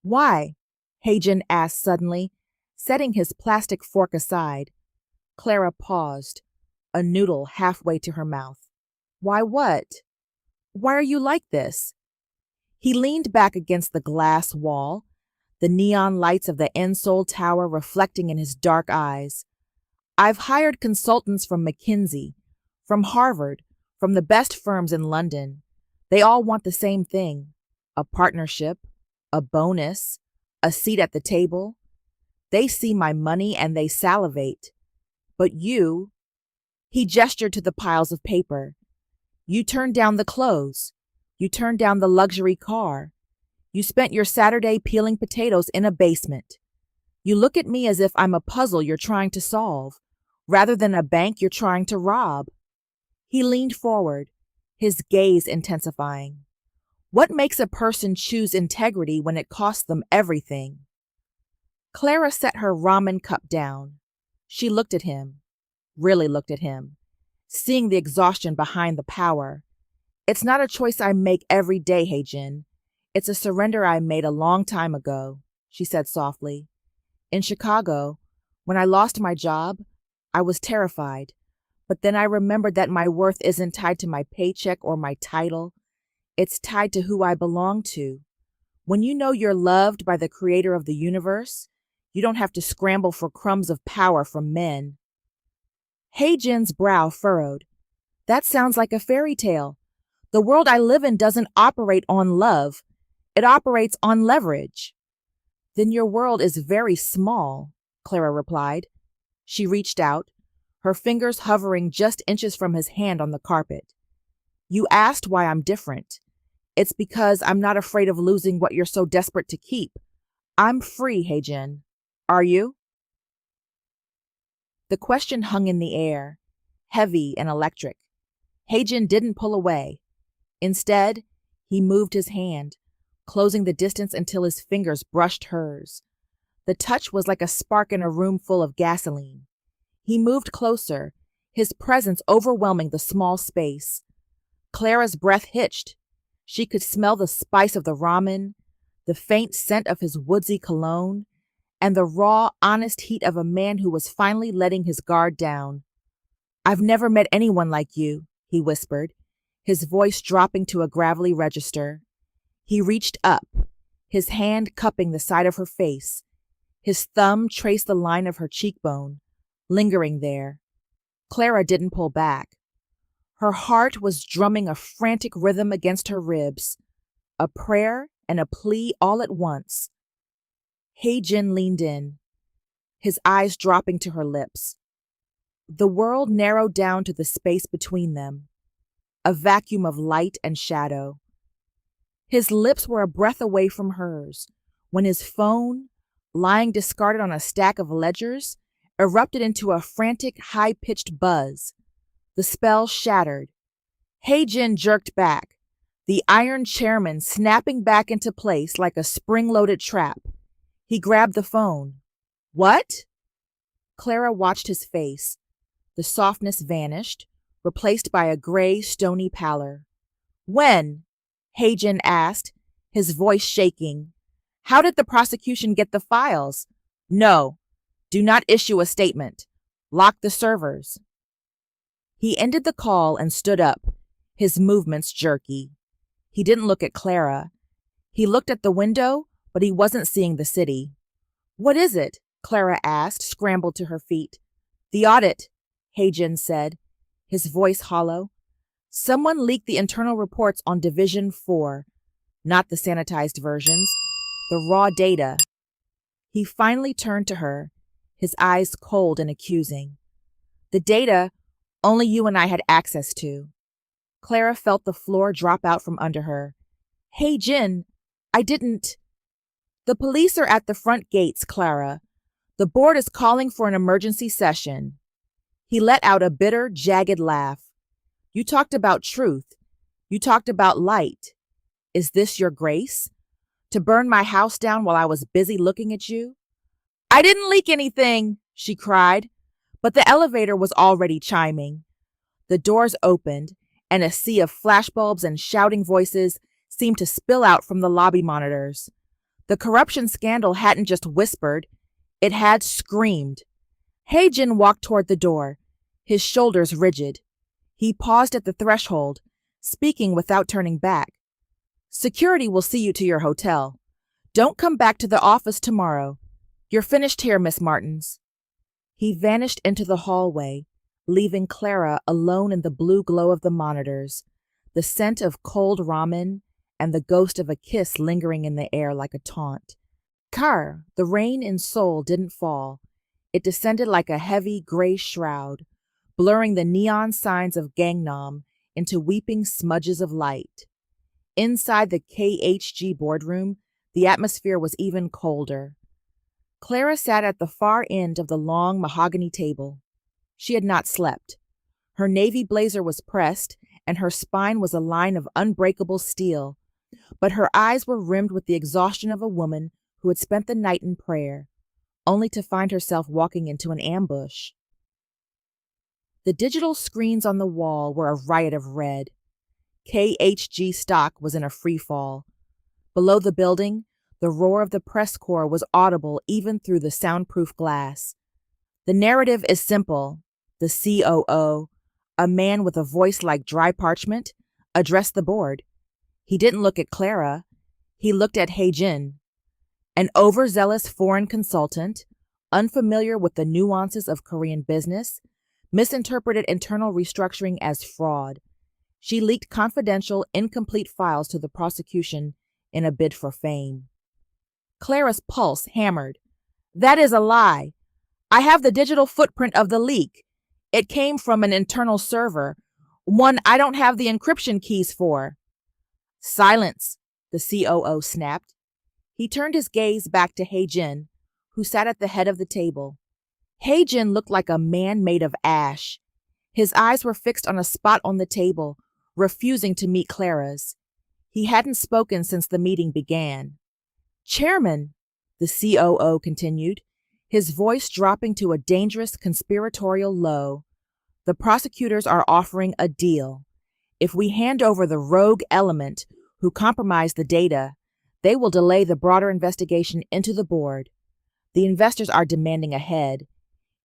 "Why?" Hae-jin asked suddenly, setting his plastic fork aside. Clara paused, a noodle halfway to her mouth. "Why what? Why are you like this?" He leaned back against the glass wall, the neon lights of the Seoul Tower reflecting in his dark eyes. "I've hired consultants from McKinsey, from Harvard, from the best firms in London. They all want the same thing: a partnership, a bonus, a seat at the table. They see my money and they salivate. But you," he gestured to the piles of paper, "you turned down the clothes. You turned down the luxury car. You spent your Saturday peeling potatoes in a basement. You look at me as if I'm a puzzle you're trying to solve, rather than a bank you're trying to rob." He leaned forward, his gaze intensifying. "What makes a person choose integrity when it costs them everything?" Clara set her ramen cup down. She looked at him, really looked at him, seeing the exhaustion behind the power. "It's not a choice I make every day, Hae-jin. It's a surrender I made a long time ago," she said softly. "In Chicago, when I lost my job, I was terrified. But then I remembered that my worth isn't tied to my paycheck or my title. It's tied to who I belong to. When you know you're loved by the creator of the universe, you don't have to scramble for crumbs of power from men." Hae-jin's brow furrowed. "That sounds like a fairy tale. The world I live in doesn't operate on love. It operates on leverage." "Then your world is very small," Clara replied. She reached out, her fingers hovering just inches from his hand on the carpet. "You asked why I'm different. It's because I'm not afraid of losing what you're so desperate to keep. I'm free, Hae-jin. Are you?" The question hung in the air, heavy and electric. Hae-jin didn't pull away. Instead, he moved his hand, closing the distance until his fingers brushed hers. The touch was like a spark in a room full of gasoline. He moved closer, his presence overwhelming the small space. Clara's breath hitched. She could smell the spice of the ramen, the faint scent of his woodsy cologne, and the raw, honest heat of a man who was finally letting his guard down. "I've never met anyone like you," he whispered, his voice dropping to a gravelly register. He reached up, his hand cupping the side of her face. His thumb traced the line of her cheekbone, lingering there. Clara didn't pull back. Her heart was drumming a frantic rhythm against her ribs, a prayer and a plea all at once. Hae-jin leaned in, his eyes dropping to her lips. The world narrowed down to the space between them, a vacuum of light and shadow. His lips were a breath away from hers when his phone, lying discarded on a stack of ledgers, erupted into a frantic, high-pitched buzz. The spell shattered. Hae-jin jerked back, the iron chairman snapping back into place like a spring-loaded trap. He grabbed the phone. "What?" Clara watched his face. The softness vanished, replaced by a gray, stony pallor. "When?" Hae-jin asked, his voice shaking. "How did the prosecution get the files?" "No. Do not issue a statement. Lock the servers." He ended the call and stood up, his movements jerky. He didn't look at Clara. He looked at the window, but he wasn't seeing the city. "What is it?" Clara asked, scrambled to her feet. "The audit," Hae-jin said, his voice hollow. "Someone leaked the internal reports on Division 4, not the sanitized versions, the raw data." He finally turned to her, his eyes cold and accusing. "The data only you and I had access to." Clara felt the floor drop out from under her. "Hae-jin, I didn't." "The police are at the front gates, Clara. The board is calling for an emergency session." He let out a bitter, jagged laugh. "You talked about truth. You talked about light. Is this your grace? To burn my house down while I was busy looking at you?" "I didn't leak anything," she cried, but the elevator was already chiming. The doors opened, and a sea of flashbulbs and shouting voices seemed to spill out from the lobby monitors. The corruption scandal hadn't just whispered, it had screamed. Hae-jin walked toward the door, his shoulders rigid. He paused at the threshold, speaking without turning back. "Security will see you to your hotel. Don't come back to the office tomorrow. You're finished here, Miss Martins." He vanished into the hallway, leaving Clara alone in the blue glow of the monitors, the scent of cold ramen and the ghost of a kiss lingering in the air like a taunt. The rain in Seoul didn't fall. It descended like a heavy gray shroud, blurring the neon signs of Gangnam into weeping smudges of light. Inside the KHG boardroom, the atmosphere was even colder. Clara sat at the far end of the long mahogany table. She had not slept. Her navy blazer was pressed, and her spine was a line of unbreakable steel, but her eyes were rimmed with the exhaustion of a woman who had spent the night in prayer, only to find herself walking into an ambush. The digital screens on the wall were a riot of red. KHG stock was in a free fall. Below the building, the roar of the press corps was audible even through the soundproof glass. The narrative is simple. The COO, a man with a voice like dry parchment, addressed the board. He didn't look at Clara. He looked at Hae-jin. An overzealous foreign consultant, unfamiliar with the nuances of Korean business, misinterpreted internal restructuring as fraud. She leaked confidential, incomplete files to the prosecution in a bid for fame. Clara's pulse hammered. "That is a lie. I have the digital footprint of the leak. It came from an internal server, one I don't have the encryption keys for." "Silence," the COO snapped. He turned his gaze back to Hae-jin, who sat at the head of the table. Heijin looked like a man made of ash. His eyes were fixed on a spot on the table, refusing to meet Clara's. He hadn't spoken since the meeting began. "Chairman," the COO continued, his voice dropping to a dangerous conspiratorial low, "the prosecutors are offering a deal. If we hand over the rogue element who compromised the data, they will delay the broader investigation into the board. The investors are demanding a head.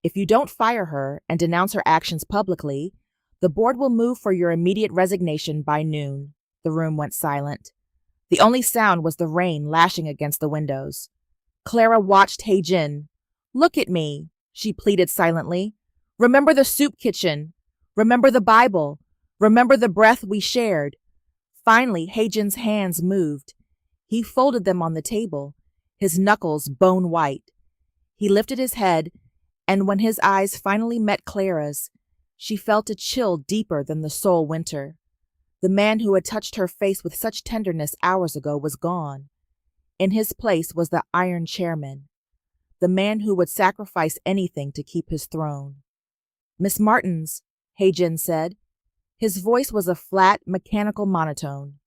If you don't fire her and denounce her actions publicly, the board will move for your immediate resignation by noon." The room went silent. The only sound was the rain lashing against the windows. Clara watched Heijin. "Look at me," she pleaded silently. "Remember the soup kitchen. Remember the Bible. Remember the breath we shared." Finally, Heijin's hands moved. He folded them on the table, his knuckles bone white. He lifted his head, and when his eyes finally met Clara's, she felt a chill deeper than the Seoul winter. The man who had touched her face with such tenderness hours ago was gone. In his place was the Iron Chairman, the man who would sacrifice anything to keep his throne. "Miss Martins," Heijin said. His voice was a flat, mechanical monotone.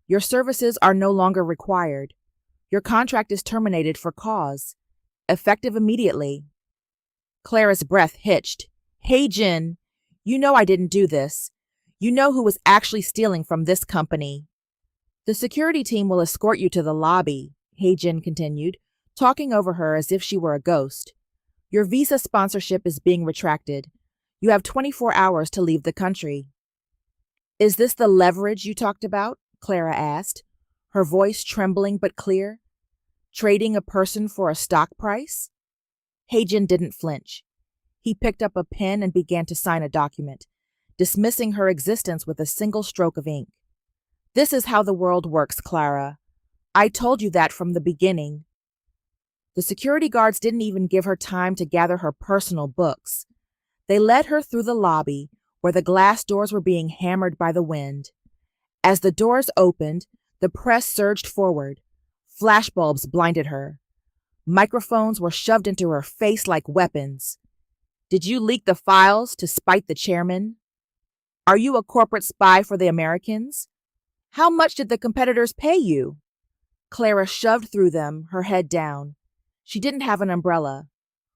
"Your services are no longer required. Your contract is terminated for cause, effective immediately." Clara's breath hitched. "Heijin, you know I didn't do this. You know who was actually stealing from this company." "The security team will escort you to the lobby," Heijin continued, talking over her as if she were a ghost. "Your visa sponsorship is being retracted. You have 24 hours to leave the country." "Is this the leverage you talked about?" Clara asked, her voice trembling but clear. "Trading a person for a stock price?" Heijin didn't flinch. He picked up a pen and began to sign a document, dismissing her existence with a single stroke of ink. "This is how the world works, Clara. I told you that from the beginning." The security guards didn't even give her time to gather her personal books. They led her through the lobby, where the glass doors were being hammered by the wind. As the doors opened, the press surged forward. Flashbulbs blinded her. Microphones were shoved into her face like weapons. "Did you leak the files to spite the chairman? Are you a corporate spy for the Americans? How much did the competitors pay you?" Clara shoved through them, her head down. She didn't have an umbrella.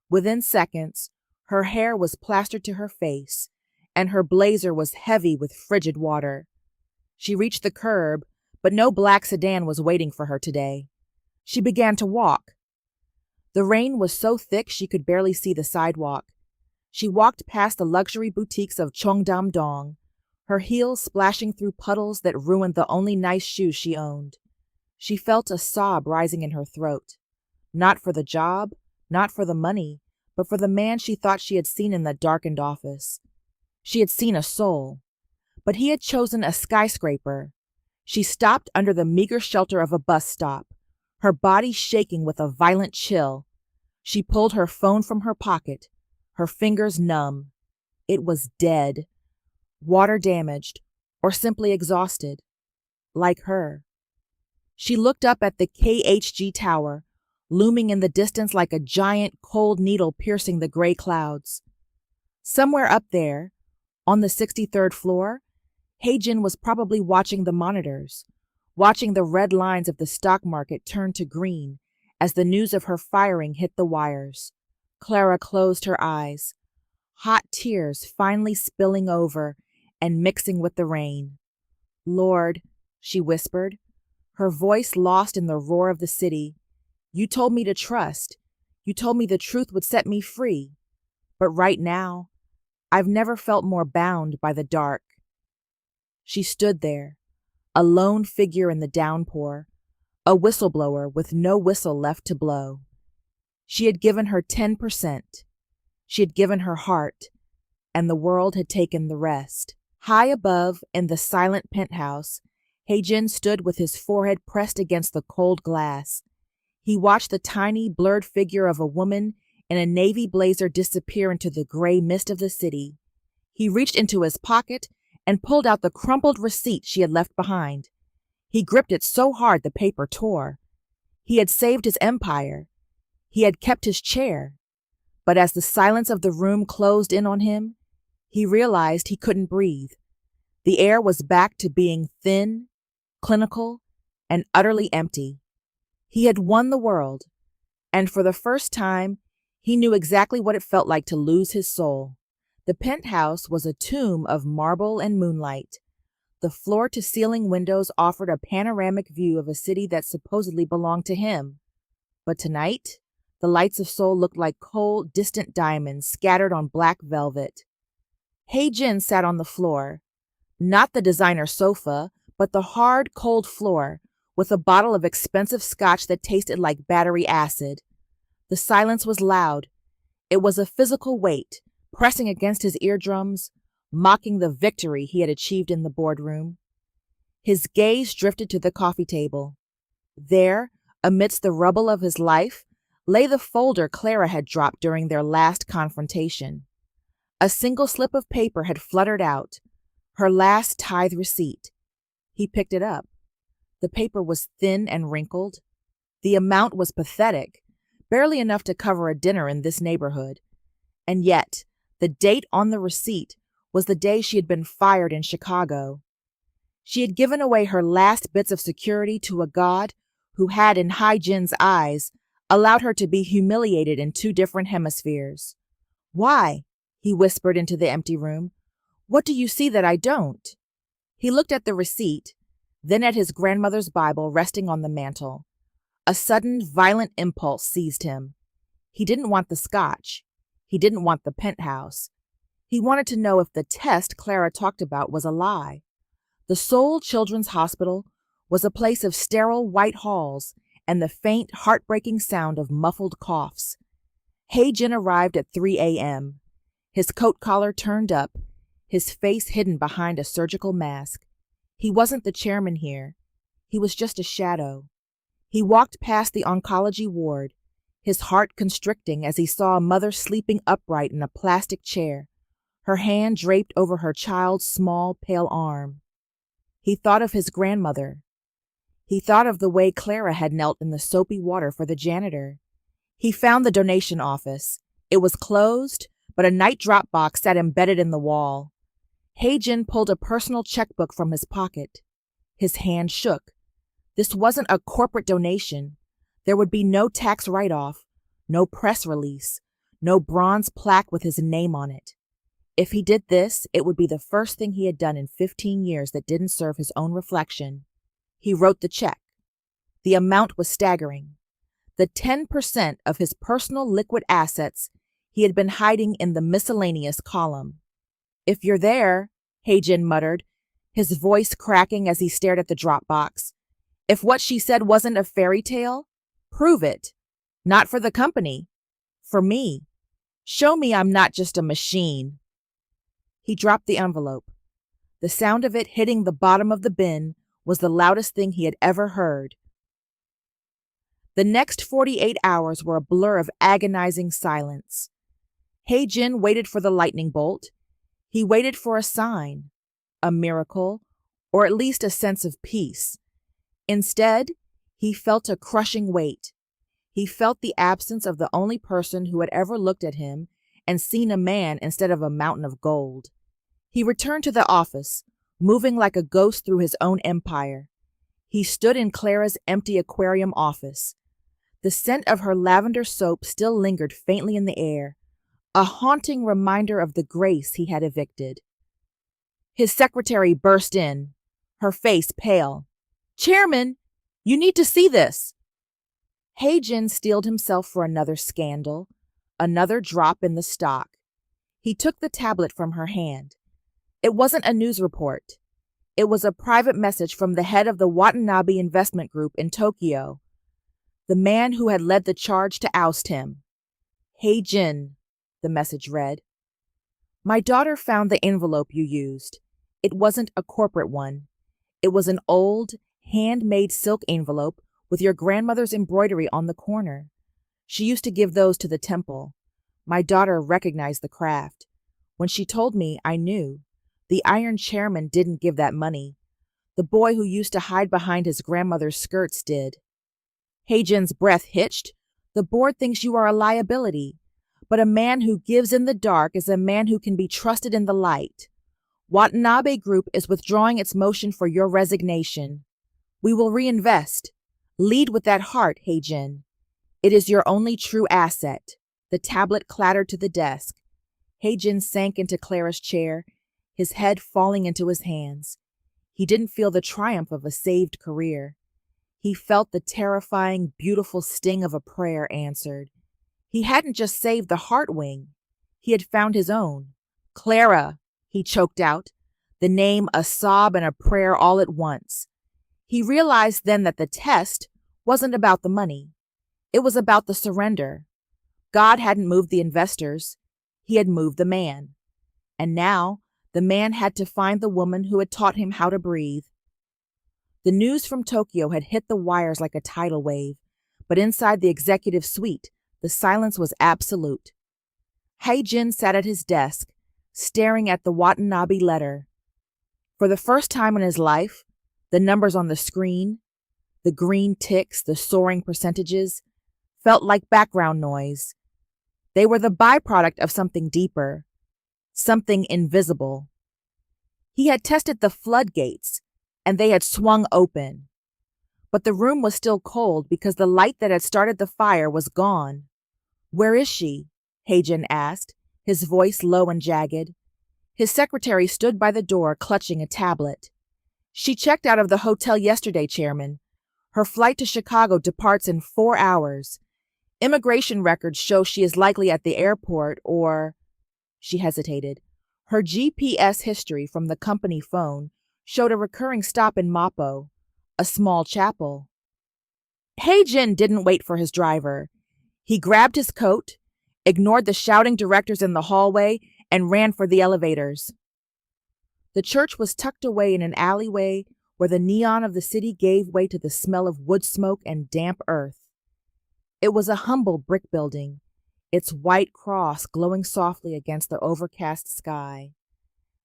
Within seconds, her hair was plastered to her face, and her blazer was heavy with frigid water. She reached the curb, but no black sedan was waiting for her today. She began to walk. The rain was so thick she could barely see the sidewalk. She walked past the luxury boutiques of Cheongdam-dong, her heels splashing through puddles that ruined the only nice shoes she owned. She felt a sob rising in her throat. Not for the job, not for the money, but for the man she thought she had seen in the darkened office. She had seen a soul, but he had chosen a skyscraper. She stopped under the meager shelter of a bus stop, her body shaking with a violent chill. She pulled her phone from her pocket, her fingers numb. It was dead, water damaged, or simply exhausted, like her. She looked up at the KHG tower, looming in the distance like a giant cold needle piercing the gray clouds. Somewhere up there, on the 63rd floor, Heijin was probably watching the monitors, watching the red lines of the stock market turn to green as the news of her firing hit the wires. Clara closed her eyes, hot tears finally spilling over and mixing with the rain. "Lord," she whispered, her voice lost in the roar of the city, "you told me to trust. You told me the truth would set me free. But right now, I've never felt more bound by the dark." She stood there, a lone figure in the downpour, a whistleblower with no whistle left to blow. She had given her 10%. She had given her heart, and the world had taken the rest. High above, in the silent penthouse, Heijin stood with his forehead pressed against the cold glass. He watched the tiny, blurred figure of a woman in a navy blazer disappear into the gray mist of the city. He reached into his pocket and pulled out the crumpled receipt she had left behind. He gripped it so hard the paper tore. He had saved his empire. He had kept his chair. But as the silence of the room closed in on him, he realized he couldn't breathe. The air was back to being thin, clinical, and utterly empty. He had won the world, and for the first time, he knew exactly what it felt like to lose his soul. The penthouse was a tomb of marble and moonlight. The floor-to-ceiling windows offered a panoramic view of a city that supposedly belonged to him. But tonight, the lights of Seoul looked like cold, distant diamonds scattered on black velvet. Hae-jin sat on the floor, not the designer sofa, but the hard, cold floor, with a bottle of expensive scotch that tasted like battery acid. The silence was loud. It was a physical weight, pressing against his eardrums, mocking the victory he had achieved in the boardroom. His gaze drifted to the coffee table. There, amidst the rubble of his life, lay the folder Clara had dropped during their last confrontation. A single slip of paper had fluttered out, her last tithe receipt. He picked it up. The paper was thin and wrinkled. The amount was pathetic, barely enough to cover a dinner in this neighborhood. And yet, the date on the receipt was the day she had been fired in Chicago. She had given away her last bits of security to a god who had, in Hae-jin's eyes, allowed her to be humiliated in two different hemispheres. "Why?" he whispered into the empty room. "What do you see that I don't?" He looked at the receipt, then at his grandmother's Bible resting on the mantel. A sudden, violent impulse seized him. He didn't want the scotch. He didn't want the penthouse. He wanted to know if the test Clara talked about was a lie. The Seoul Children's Hospital was a place of sterile white halls and the faint, heartbreaking sound of muffled coughs. Hae-jin arrived at 3 a.m., his coat collar turned up, his face hidden behind a surgical mask. He wasn't the chairman here. He was just a shadow. He walked past the oncology ward, his heart constricting as he saw a mother sleeping upright in a plastic chair, her hand draped over her child's small, pale arm. He thought of his grandmother. He thought of the way Clara had knelt in the soapy water for the janitor. He found the donation office. It was closed, but a night drop box sat embedded in the wall. Hae-jin pulled a personal checkbook from his pocket. His hand shook. This wasn't a corporate donation. There would be no tax write-off, no press release, no bronze plaque with his name on it. If he did this, it would be the first thing he had done in 15 years that didn't serve his own reflection. He wrote the check. The amount was staggering. The 10% of his personal liquid assets he had been hiding in the miscellaneous column. "If you're there," Hae-jin muttered, his voice cracking as he stared at the drop box. "If what she said wasn't a fairy tale, prove it. Not for the company. For me. Show me I'm not just a machine." He dropped the envelope. The sound of it hitting the bottom of the bin was the loudest thing he had ever heard. The next 48 hours were a blur of agonizing silence. Hae-jin waited for the lightning bolt. He waited for a sign, a miracle, or at least a sense of peace. Instead, he felt a crushing weight. He felt the absence of the only person who had ever looked at him and seen a man instead of a mountain of gold. He returned to the office, moving like a ghost through his own empire. He stood in Clara's empty aquarium office. The scent of her lavender soap still lingered faintly in the air, a haunting reminder of the grace he had evicted. His secretary burst in, her face pale. "Chairman, you need to see this." Hae-jin steeled himself for another scandal, another drop in the stock. He took the tablet from her hand. It wasn't a news report. It was a private message from the head of the Watanabe Investment Group in Tokyo, the man who had led the charge to oust him. "Hae-jin," the message read. "My daughter found the envelope you used. It wasn't a corporate one. It was an old, handmade silk envelope with your grandmother's embroidery on the corner. She used to give those to the temple. My daughter recognized the craft. When she told me, I knew. The Iron Chairman didn't give that money. The boy who used to hide behind his grandmother's skirts did." Hae-jin's breath hitched. "The board thinks you are a liability. But a man who gives in the dark is a man who can be trusted in the light. Watanabe Group is withdrawing its motion for your resignation. We will reinvest. Lead with that heart, Heijin. It is your only true asset. The tablet clattered to the desk. Heijin sank into Clara's chair, his head falling into his hands. He didn't feel the triumph of a saved career. He felt the terrifying, beautiful sting of a prayer answered. He hadn't just saved the heart wing. He had found his own. Clara, he choked out, the name a sob and a prayer all at once. He realized then that the test wasn't about the money. It was about the surrender. God hadn't moved the investors. He had moved the man. And now the man had to find the woman who had taught him how to breathe. The news from Tokyo had hit the wires like a tidal wave, but inside the executive suite, the silence was absolute. Heijin sat at his desk, staring at the Watanabe letter. For the first time in his life, the numbers on the screen, the green ticks, the soaring percentages, felt like background noise. They were the byproduct of something deeper, something invisible. He had tested the floodgates, and they had swung open. But the room was still cold because the light that had started the fire was gone. Where is she? Heijin asked, his voice low and jagged. His secretary stood by the door, clutching a tablet. She checked out of the hotel yesterday, Chairman. Her flight to Chicago departs in 4 hours. Immigration records show she is likely at the airport or... She hesitated. Her GPS history from the company phone showed a recurring stop in Mappo, a small chapel. Heijin didn't wait for his driver. He grabbed his coat, ignored the shouting directors in the hallway, and ran for the elevators. The church was tucked away in an alleyway where the neon of the city gave way to the smell of wood smoke and damp earth. It was a humble brick building, its white cross glowing softly against the overcast sky.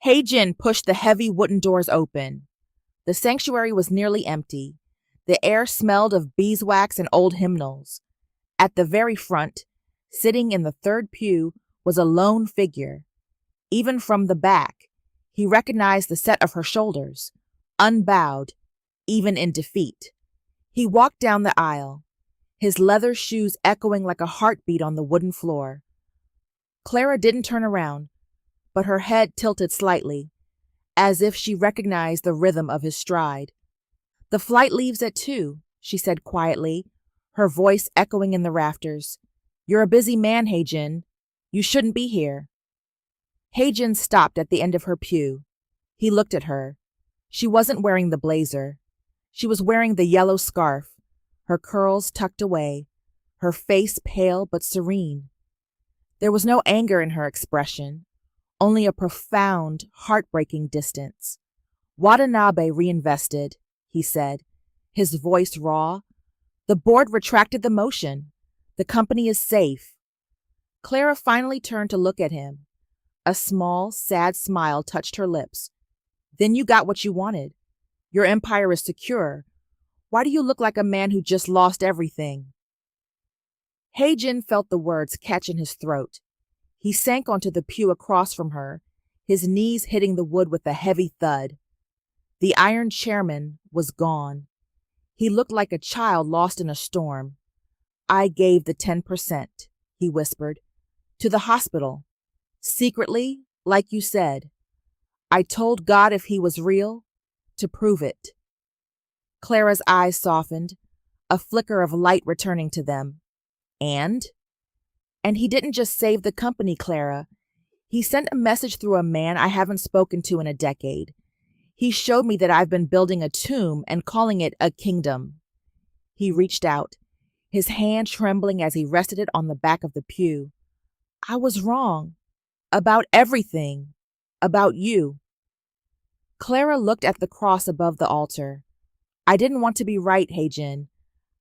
Heijin pushed the heavy wooden doors open. The sanctuary was nearly empty. The air smelled of beeswax and old hymnals. At the very front, sitting in the third pew, was a lone figure. Even from the back, he recognized the set of her shoulders, unbowed, even in defeat. He walked down the aisle, his leather shoes echoing like a heartbeat on the wooden floor. Clara didn't turn around, but her head tilted slightly, as if she recognized the rhythm of his stride. "The flight leaves at 2, she said quietly, her voice echoing in the rafters. "You're a busy man, Heijin. You shouldn't be here." Heijin stopped at the end of her pew. He looked at her. She wasn't wearing the blazer. She was wearing the yellow scarf, her curls tucked away, her face pale but serene. There was no anger in her expression, only a profound, heartbreaking distance. "Watanabe reinvested," he said, his voice raw. "The board retracted the motion. The company is safe." Clara finally turned to look at him. A small, sad smile touched her lips. "Then you got what you wanted. Your empire is secure. Why do you look like a man who just lost everything?" Heijin felt the words catch in his throat. He sank onto the pew across from her, his knees hitting the wood with a heavy thud. The Iron Chairman was gone. He looked like a child lost in a storm. "I gave the 10%, he whispered, "to the hospital. Secretly, like you said. I told God if he was real, to prove it." Clara's eyes softened, a flicker of light returning to them. And he didn't just save the company, Clara. He sent a message through a man I haven't spoken to in a decade. He showed me that I've been building a tomb and calling it a kingdom. He reached out, his hand trembling as he rested it on the back of the pew. "I was wrong. About everything. About you." Clara looked at the cross above the altar. "I didn't want to be right, Heijin.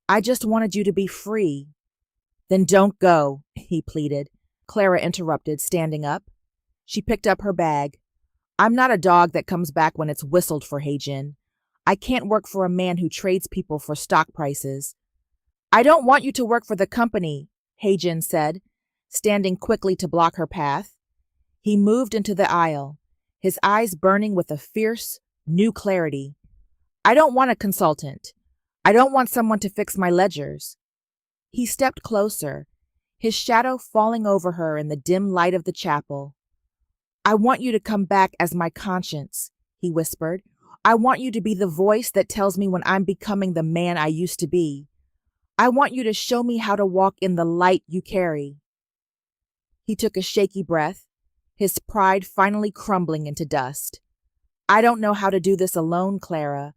I just wanted you to be free." "Then don't go," he pleaded. Clara interrupted, standing up. She picked up her bag. "I'm not a dog that comes back when it's whistled for, Heijin. I can't work for a man who trades people for stock prices." "I don't want you to work for the company," Heijin said, standing quickly to block her path. He moved into the aisle, his eyes burning with a fierce, new clarity. I don't want a consultant. I don't want someone to fix my ledgers. He stepped closer, his shadow falling over her in the dim light of the chapel. I want you to come back as my conscience, he whispered. I want you to be the voice that tells me when I'm becoming the man I used to be. I want you to show me how to walk in the light you carry. He took a shaky breath, his pride finally crumbling into dust. I don't know how to do this alone, Clara.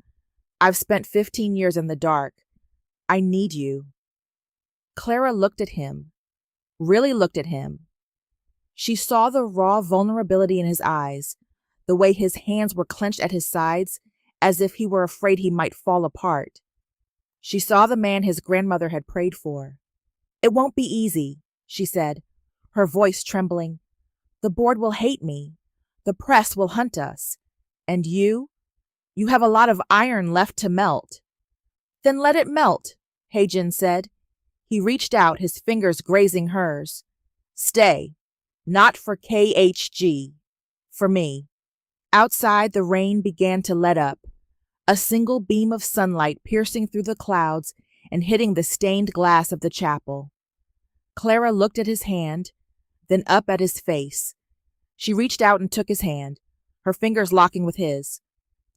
I've spent 15 years in the dark. I need you. Clara looked at him, really looked at him. She saw the raw vulnerability in his eyes, the way his hands were clenched at his sides, as if he were afraid he might fall apart. She saw the man his grandmother had prayed for. It won't be easy, she said, her voice trembling. The board will hate me. The press will hunt us. And you? You have a lot of iron left to melt. Then let it melt, Heijin said. He reached out, his fingers grazing hers. Stay. Not for KHG. For me. Outside, the rain began to let up, a single beam of sunlight piercing through the clouds and hitting the stained glass of the chapel. Clara looked at his hand, then up at his face. She reached out and took his hand, her fingers locking with his.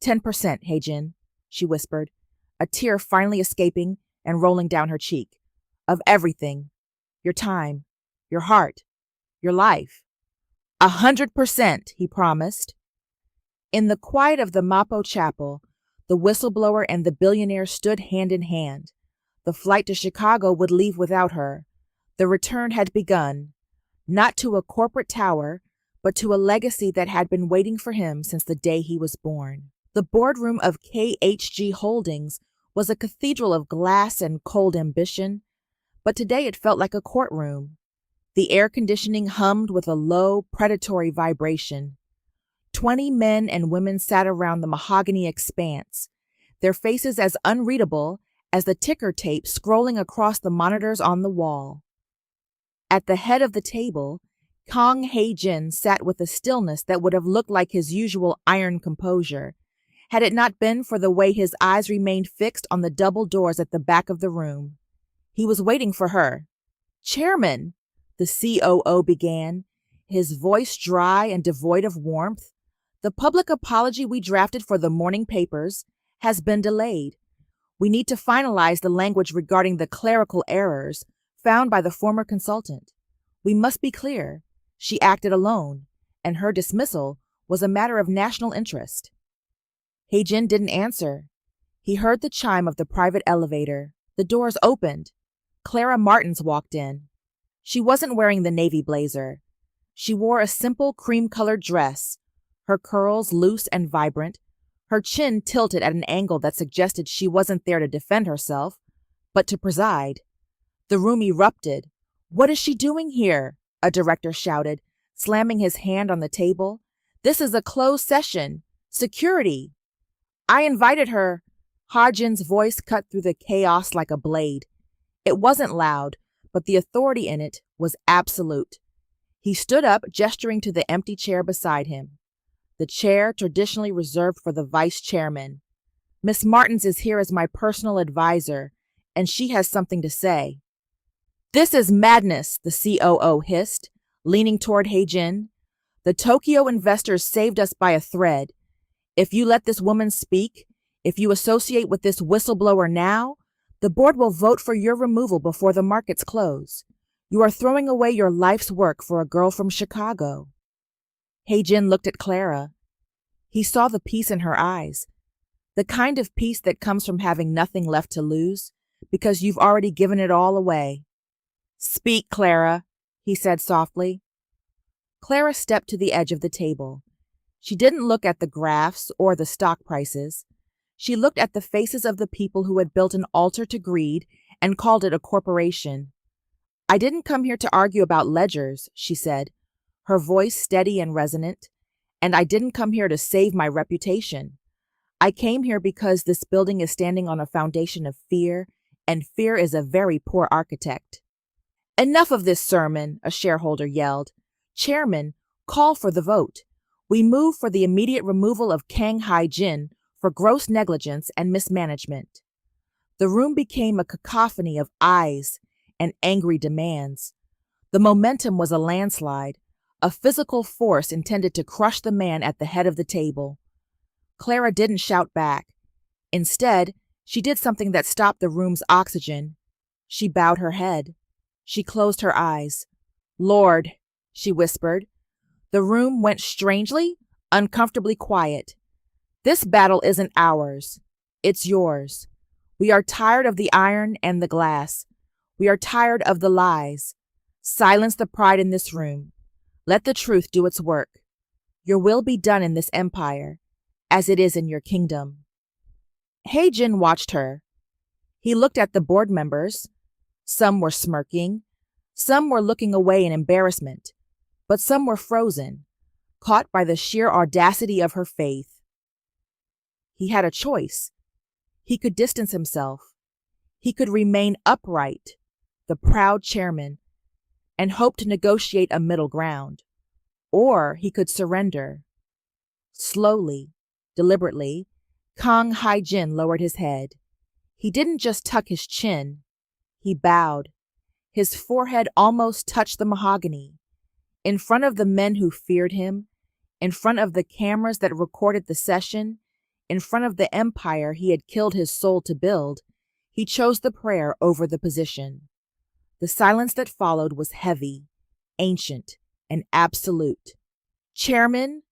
10%, Heijin, she whispered, a tear finally escaping and rolling down her cheek. Of everything. Your time, your heart, your life. 100%, he promised. In the quiet of the Mapo Chapel, the whistleblower and the billionaire stood hand in hand. The flight to Chicago would leave without her. The return had begun, not to a corporate tower, but to a legacy that had been waiting for him since the day he was born. The boardroom of KHG Holdings was a cathedral of glass and cold ambition, but today it felt like a courtroom. The air conditioning hummed with a low, predatory vibration. 20 men and women sat around the mahogany expanse, their faces as unreadable as the ticker tape scrolling across the monitors on the wall. At the head of the table, Kang Heijin sat with a stillness that would have looked like his usual iron composure, had it not been for the way his eyes remained fixed on the double doors at the back of the room. He was waiting for her. Chairman, the COO began, his voice dry and devoid of warmth. The public apology we drafted for the morning papers has been delayed. We need to finalize the language regarding the clerical errors found by the former consultant. We must be clear. She acted alone, and her dismissal was a matter of national interest. Heijin didn't answer. He heard the chime of the private elevator. The doors opened. Clara Martins walked in. She wasn't wearing the navy blazer. She wore a simple cream-colored dress, her curls loose and vibrant, her chin tilted at an angle that suggested she wasn't there to defend herself, but to preside. The room erupted. What is she doing here? A director shouted, slamming his hand on the table. This is a closed session. Security. I invited her. Hajin's voice cut through the chaos like a blade. It wasn't loud, but the authority in it was absolute. He stood up, gesturing to the empty chair beside him. The chair traditionally reserved for the vice chairman. Miss Martins is here as my personal advisor, and she has something to say. This is madness, the COO hissed, leaning toward Heijin. The Tokyo investors saved us by a thread. If you let this woman speak, if you associate with this whistleblower now, the board will vote for your removal before the markets close. You are throwing away your life's work for a girl from Chicago. Heijin looked at Clara. He saw the peace in her eyes, the kind of peace that comes from having nothing left to lose, because you've already given it all away. Speak, Clara, he said softly. Clara stepped to the edge of the table. She didn't look at the graphs or the stock prices. She looked at the faces of the people who had built an altar to greed and called it a corporation. I didn't come here to argue about ledgers, she said, her voice steady and resonant, and I didn't come here to save my reputation. I came here because this building is standing on a foundation of fear, and fear is a very poor architect. Enough of this sermon, a shareholder yelled. Chairman, call for the vote. We move for the immediate removal of Kang Hai-jin for gross negligence and mismanagement. The room became a cacophony of ayes and angry demands. The momentum was a landslide, a physical force intended to crush the man at the head of the table. Clara didn't shout back. Instead, she did something that stopped the room's oxygen. She bowed her head. She closed her eyes. Lord, she whispered. The room went strangely, uncomfortably quiet. This battle isn't ours. It's yours. We are tired of the iron and the glass. We are tired of the lies. Silence the pride in this room. Let the truth do its work. Your will be done in this empire, as it is in your kingdom. Hae-jin watched her. He looked at the board members. Some were smirking. Some were looking away in embarrassment. But some were frozen, caught by the sheer audacity of her faith. He had a choice. He could distance himself. He could remain upright, the proud chairman, and hope to negotiate a middle ground. Or he could surrender. Slowly, deliberately, Kang Hai-jin lowered his head. He didn't just tuck his chin. He bowed. His forehead almost touched the mahogany. In front of the men who feared him, in front of the cameras that recorded the session, in front of the empire he had killed his soul to build, he chose the prayer over the position. The silence that followed was heavy, ancient, and absolute. Chairman,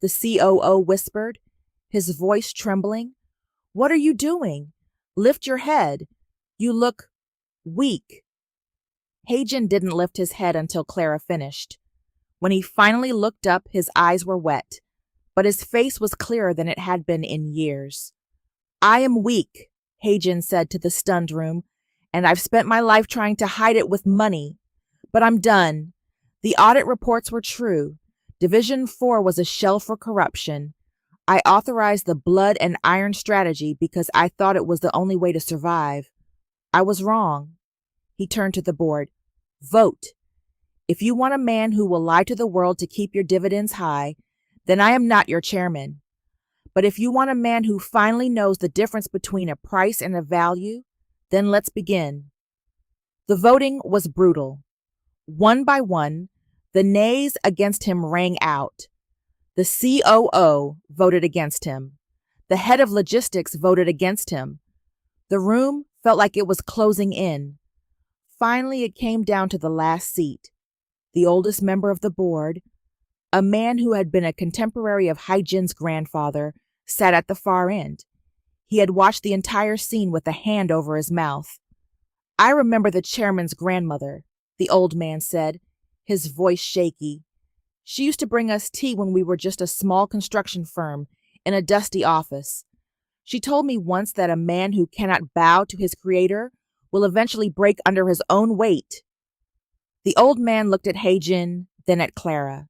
the COO whispered, his voice trembling. What are you doing? Lift your head. You look weak. Hae-jin didn't lift his head until Clara finished. When he finally looked up, his eyes were wet, but his face was clearer than it had been in years. I am weak, Hae-jin said to the stunned room, and I've spent my life trying to hide it with money. But I'm done. The audit reports were true. Division 4 was a shell for corruption. I authorized the blood and iron strategy because I thought it was the only way to survive. I was wrong. He turned to the board. Vote. If you want a man who will lie to the world to keep your dividends high, then I am not your chairman. But if you want a man who finally knows the difference between a price and a value, then let's begin. The voting was brutal. One by one, the nays against him rang out. The COO voted against him. The head of logistics voted against him. The room felt like it was closing in. Finally, it came down to the last seat. The oldest member of the board, a man who had been a contemporary of Hai-jin's grandfather, sat at the far end. He had watched the entire scene with a hand over his mouth. I remember the chairman's grandmother, the old man said, his voice shaky. She used to bring us tea when we were just a small construction firm in a dusty office. She told me once that a man who cannot bow to his creator will eventually break under his own weight. The old man looked at Hae-jin, then at Clara.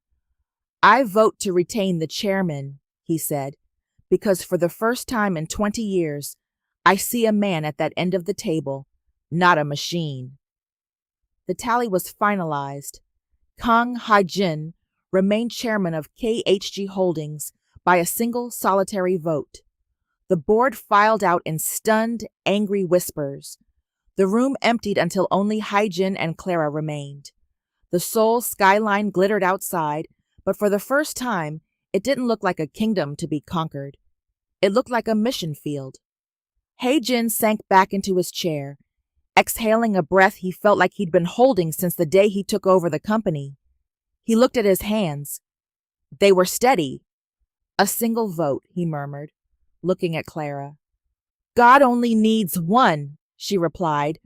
I vote to retain the chairman, he said, because for the first time in 20 years, I see a man at that end of the table, not a machine. The tally was finalized. Kang Hai-jin remained chairman of KHG Holdings by a single solitary vote. The board filed out in stunned, angry whispers. The room emptied until only Hai-jin and Clara remained. The Seoul skyline glittered outside, but for the first time, it didn't look like a kingdom to be conquered. It looked like a mission field. Hae-jin sank back into his chair, exhaling a breath he felt like he'd been holding since the day he took over the company. He looked at his hands. They were steady. A single vote, he murmured, looking at Clara. God only needs one, she replied,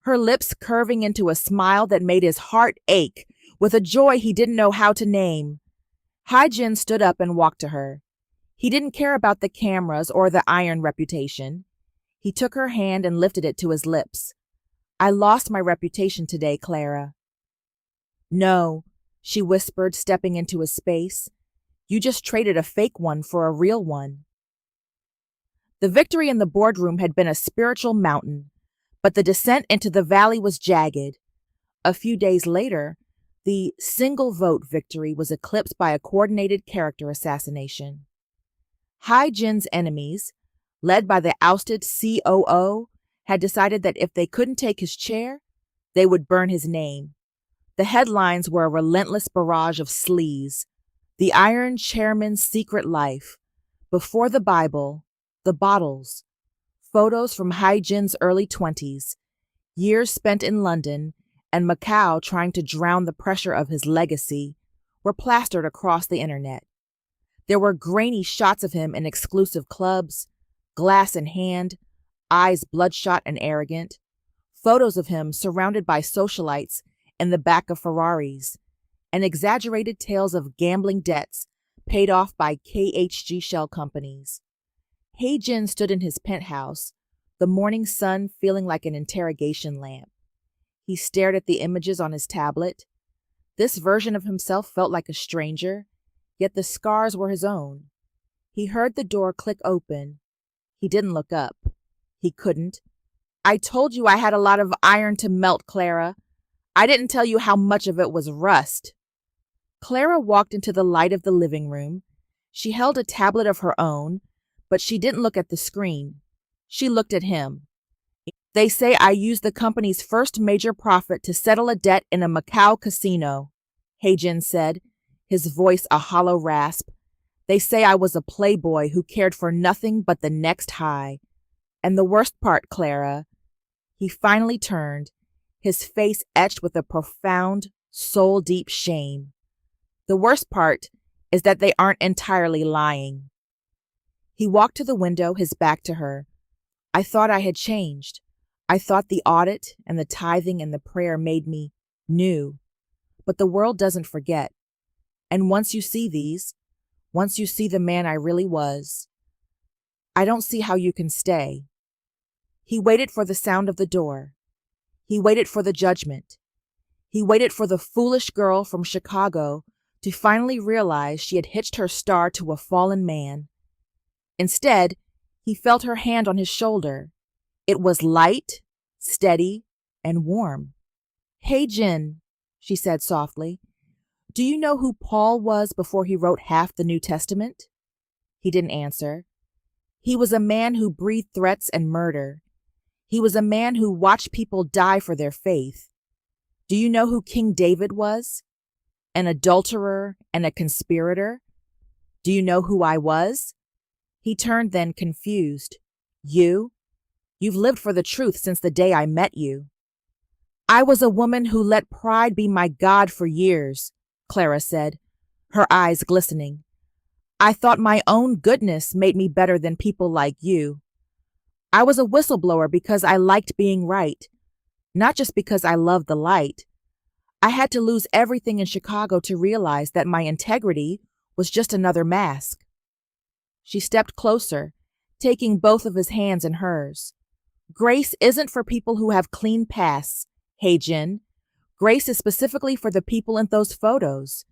her lips curving into a smile that made his heart ache with a joy he didn't know how to name. Hai-jin stood up and walked to her. He didn't care about the cameras or the iron reputation. He took her hand and lifted it to his lips. I lost my reputation today, Clara. No, she whispered, stepping into his space. You just traded a fake one for a real one. The victory in the boardroom had been a spiritual mountain, but the descent into the valley was jagged. A few days later, the single vote victory was eclipsed by a coordinated character assassination. Hai-jin's enemies, led by the ousted COO, had decided that if they couldn't take his chair, they would burn his name. The headlines were a relentless barrage of sleaze. The Iron Chairman's secret life. Before the Bible, the bottles. Photos from Hai-jin's early 20s, years spent in London, and Macau trying to drown the pressure of his legacy, were plastered across the internet. There were grainy shots of him in exclusive clubs, glass in hand, eyes bloodshot and arrogant, photos of him surrounded by socialites in the back of Ferraris, and exaggerated tales of gambling debts paid off by KHG shell companies. Hai-jin stood in his penthouse, the morning sun feeling like an interrogation lamp. He stared at the images on his tablet. This version of himself felt like a stranger, yet the scars were his own. He heard the door click open. He didn't look up. He couldn't. "I told you I had a lot of iron to melt, Clara. I didn't tell you how much of it was rust." Clara walked into the light of the living room. She held a tablet of her own, but she didn't look at the screen. She looked at him. "They say I used the company's first major profit to settle a debt in a Macau casino," Hai-jin said, his voice a hollow rasp. "They say I was a playboy who cared for nothing but the next high. And the worst part, Clara," he finally turned, his face etched with a profound, soul-deep shame. "The worst part is that they aren't entirely lying." He walked to the window, his back to her. "I thought I had changed. I thought the audit and the tithing and the prayer made me new. But the world doesn't forget. And once you see these, once you see the man I really was, I don't see how you can stay." He waited for the sound of the door. He waited for the judgment. He waited for the foolish girl from Chicago to finally realize she had hitched her star to a fallen man. Instead, he felt her hand on his shoulder. It was light, steady, and warm. "Hai-jin," she said softly, "do you know who Paul was before he wrote half the New Testament?" He didn't answer. He was a man who breathed threats and murder. He was a man who watched people die for their faith. "Do you know who King David was? An adulterer and a conspirator? Do you know who I was?" He turned then, confused. "You? You've lived for the truth since the day I met you." "I was a woman who let pride be my god for years," Clara said, her eyes glistening. "I thought my own goodness made me better than people like you. I was a whistleblower because I liked being right, not just because I loved the light. I had to lose everything in Chicago to realize that my integrity was just another mask." She stepped closer, taking both of his hands in hers. "Grace isn't for people who have clean pasts, Hai-jin. Grace is specifically for the people in those photos.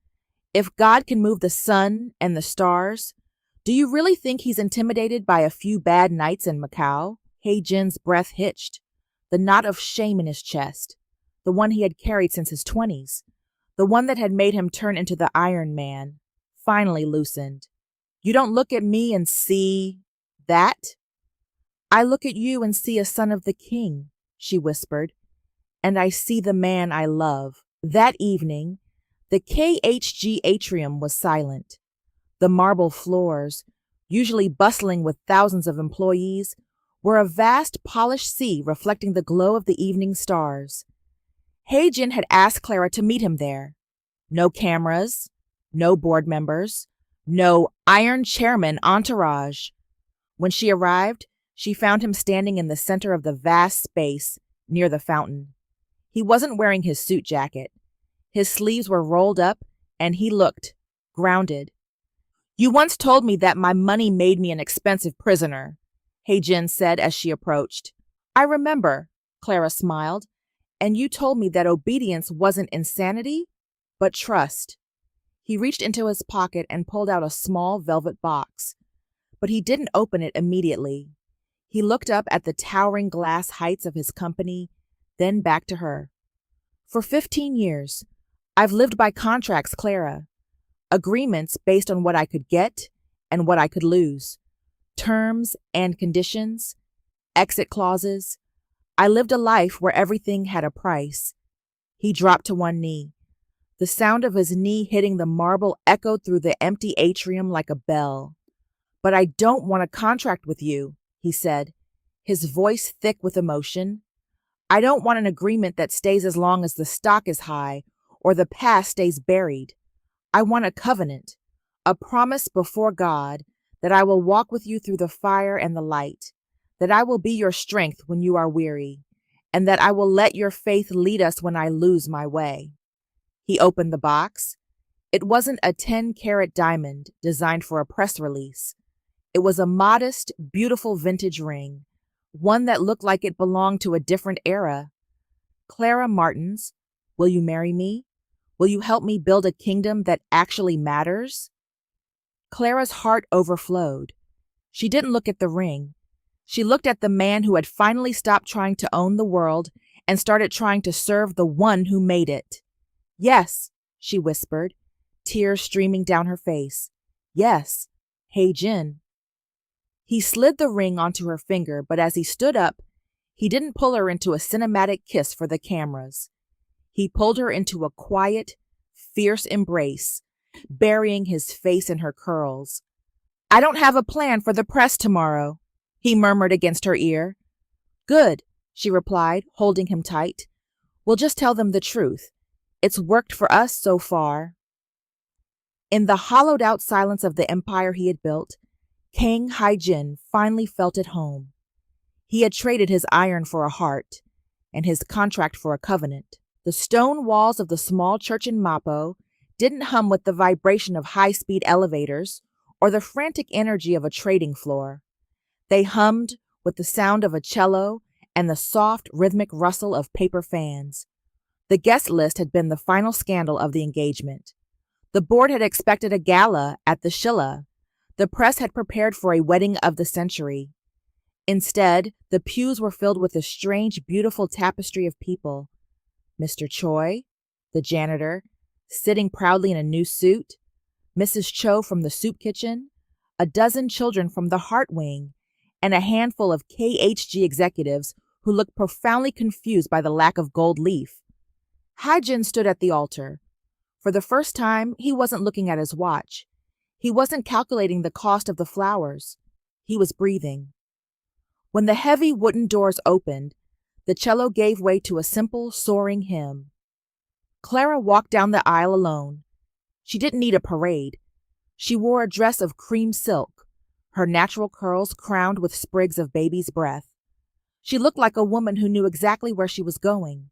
If God can move the sun and the stars, do you really think he's intimidated by a few bad nights in Macau?" Hai-jin's breath hitched, the knot of shame in his chest, the one he had carried since his 20s, the one that had made him turn into the Iron Man, finally loosened. "You don't look at me and see that? I look at you and see a son of the king," she whispered, "and I see the man I love." That evening, the KHG atrium was silent. The marble floors, usually bustling with thousands of employees, were a vast polished sea reflecting the glow of the evening stars. Hai-jin had asked Clara to meet him there. No cameras, no board members, no Iron Chairman entourage. When she arrived, she found him standing in the center of the vast space near the fountain. He wasn't wearing his suit jacket. His sleeves were rolled up, and he looked grounded. "You once told me that my money made me an expensive prisoner," Hai-jin said as she approached. "I remember," Clara smiled, "and you told me that obedience wasn't insanity, but trust." He reached into his pocket and pulled out a small velvet box, but he didn't open it immediately. He looked up at the towering glass heights of his company, then back to her. For 15 years, I've lived by contracts, Clara. Agreements based on what I could get and what I could lose. Terms and conditions, exit clauses. I lived a life where everything had a price. He dropped to one knee. The sound of his knee hitting the marble echoed through the empty atrium like a bell. But I don't want a contract with you, he said, his voice thick with emotion. I don't want an agreement that stays as long as the stock is high or the past stays buried. I want a covenant, a promise before God that I will walk with you through the fire and the light, that I will be your strength when you are weary, and that I will let your faith lead us when I lose my way. He opened the box. It wasn't a 10-carat diamond designed for a press release. It was a modest, beautiful vintage ring, one that looked like it belonged to a different era. Clara Martins, will you marry me? Will you help me build a kingdom that actually matters? Clara's heart overflowed. She didn't look at the ring. She looked at the man who had finally stopped trying to own the world and started trying to serve the one who made it. Yes, she whispered, tears streaming down her face. Yes, Hae-jin. He slid the ring onto her finger, but as he stood up, he didn't pull her into a cinematic kiss for the cameras. He pulled her into a quiet, fierce embrace, burying his face in her curls. I don't have a plan for the press tomorrow, he murmured against her ear. Good, she replied, holding him tight. We'll just tell them the truth. It's worked for us so far. In the hollowed-out silence of the empire he had built, Kang Hae-jin finally felt at home. He had traded his iron for a heart, and his contract for a covenant. The stone walls of the small church in Mappo didn't hum with the vibration of high-speed elevators or the frantic energy of a trading floor. They hummed with the sound of a cello and the soft, rhythmic rustle of paper fans. The guest list had been the final scandal of the engagement. The board had expected a gala at the Shilla. The press had prepared for a wedding of the century. Instead, the pews were filled with a strange, beautiful tapestry of people. Mr. Choi, the janitor, sitting proudly in a new suit, Mrs. Cho from the soup kitchen, a dozen children from the heart wing, and a handful of KHG executives who looked profoundly confused by the lack of gold leaf. Hae-jin stood at the altar. For the first time, he wasn't looking at his watch. He wasn't calculating the cost of the flowers. He was breathing. When the heavy wooden doors opened, the cello gave way to a simple, soaring hymn. Clara walked down the aisle alone. She didn't need a parade. She wore a dress of cream silk, her natural curls crowned with sprigs of baby's breath. She looked like a woman who knew exactly where she was going.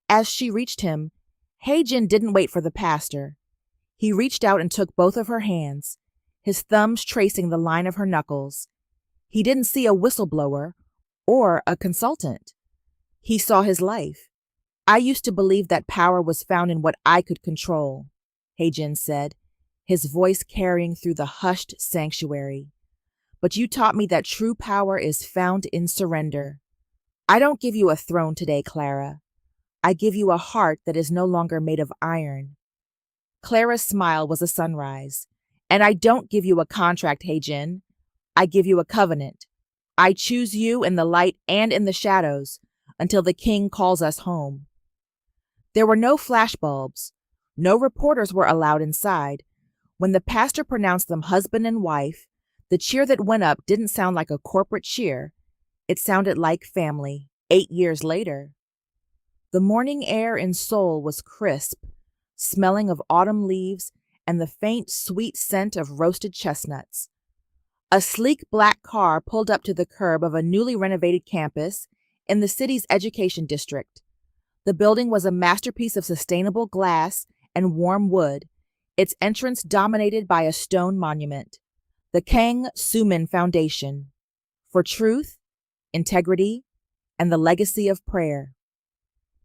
As she reached him, Hae-jin didn't wait for the pastor. He reached out and took both of her hands, his thumbs tracing the line of her knuckles. He didn't see a whistleblower or a consultant. He saw his life. I used to believe that power was found in what I could control, Hae-jin said, his voice carrying through the hushed sanctuary. But you taught me that true power is found in surrender. I don't give you a throne today, Clara. I give you a heart that is no longer made of iron. Clara's smile was a sunrise. And I don't give you a contract, Hae-jin. I give you a covenant. I choose you in the light and in the shadows until the king calls us home. There were no flashbulbs. No reporters were allowed inside. When the pastor pronounced them husband and wife, the cheer that went up didn't sound like a corporate cheer. It sounded like family, 8 years later. The morning air in Seoul was crisp, smelling of autumn leaves and the faint, sweet scent of roasted chestnuts. A sleek black car pulled up to the curb of a newly renovated campus in the city's education district. The building was a masterpiece of sustainable glass and warm wood, its entrance dominated by a stone monument, the Kang Soo-min Foundation, for truth, integrity, and the legacy of prayer.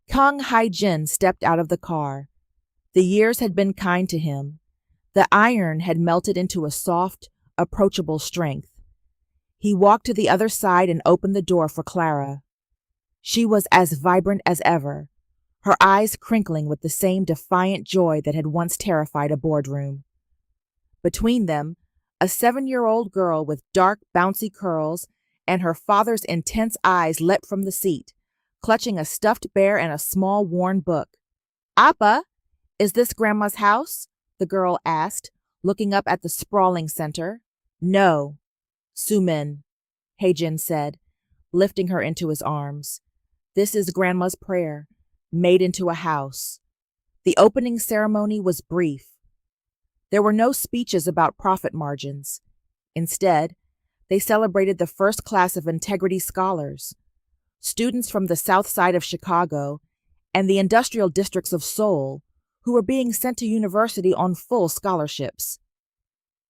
Kang Hae-jin stepped out of the car. The years had been kind to him. The iron had melted into a soft, approachable strength. He walked to the other side and opened the door for Clara. She was as vibrant as ever. her eyes crinkling with the same defiant joy that had once terrified a boardroom. Between them, a 7-year-old girl with dark, bouncy curls and her father's intense eyes leapt from the seat, clutching a stuffed bear and a small worn book. "Appa, is this Grandma's house?" the girl asked, looking up at the sprawling center. "No, Sumin," Heijin said, lifting her into his arms. "This is Grandma's prayer, made into a house." The opening ceremony was brief. There were no speeches about profit margins. Instead, they celebrated the first class of integrity scholars, students from the south side of Chicago and the industrial districts of Seoul, who were being sent to university on full scholarships.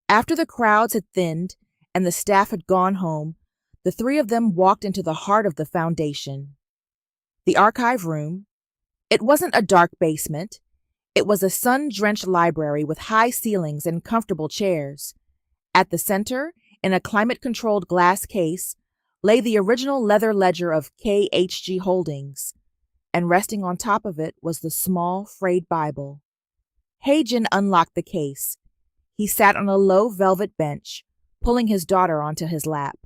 After the crowds had thinned and the staff had gone home, the three of them walked into the heart of the foundation. The archive room. It wasn't a dark basement. It was a sun-drenched library with high ceilings and comfortable chairs. At the center, in a climate-controlled glass case, lay the original leather ledger of KHG Holdings, and resting on top of it was the small, frayed Bible. Heijin unlocked the case. He sat on a low velvet bench, pulling his daughter onto his lap.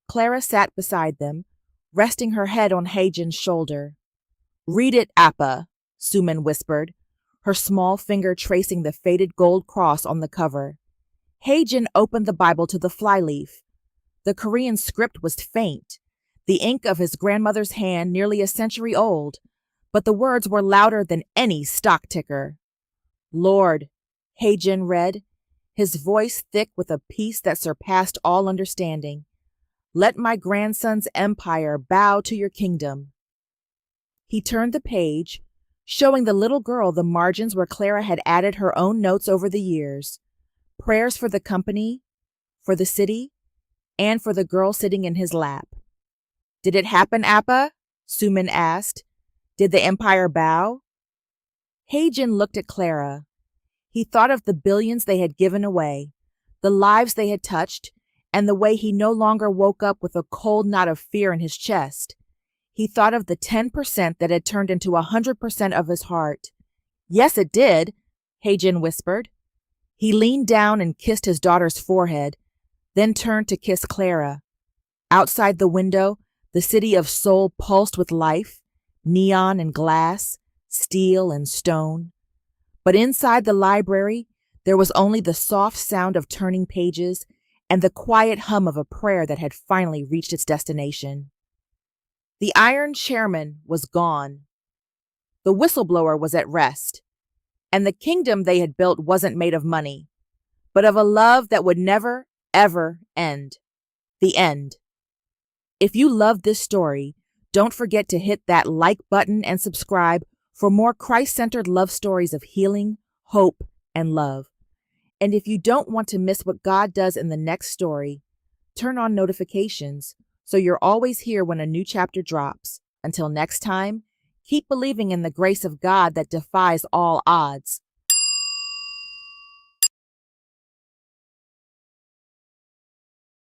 Clara sat beside them, resting her head on Heijin's shoulder. "Read it, Appa," Sumin whispered, her small finger tracing the faded gold cross on the cover. Heijin opened the Bible to the flyleaf. The Korean script was faint, the ink of his grandmother's hand nearly a century old, but the words were louder than any stock ticker. "Lord," Heijin read, his voice thick with a peace that surpassed all understanding, "let my grandson's empire bow to your kingdom." He turned the page, showing the little girl the margins where Clara had added her own notes over the years, prayers for the company, for the city, and for the girl sitting in his lap. "Did it happen, Appa?" Sumin asked. "Did the empire bow?" Heijin looked at Clara. He thought of the billions they had given away, the lives they had touched, and the way he no longer woke up with a cold knot of fear in his chest. He thought of the 10% that had turned into 100% of his heart. "Yes, it did," Heijin whispered. He leaned down and kissed his daughter's forehead, then turned to kiss Clara. Outside the window, the city of Seoul pulsed with life, neon and glass, steel and stone. But inside the library, there was only the soft sound of turning pages and the quiet hum of a prayer that had finally reached its destination. The Iron Chairman was gone. The whistleblower was at rest. And the kingdom they had built wasn't made of money, but of a love that would never, ever end. The end. If you loved this story, don't forget to hit that like button and subscribe for more Christ-centered love stories of healing, hope, and love. And if you don't want to miss what God does in the next story, turn on notifications so you're always here when a new chapter drops. Until next time, keep believing in the grace of God that defies all odds.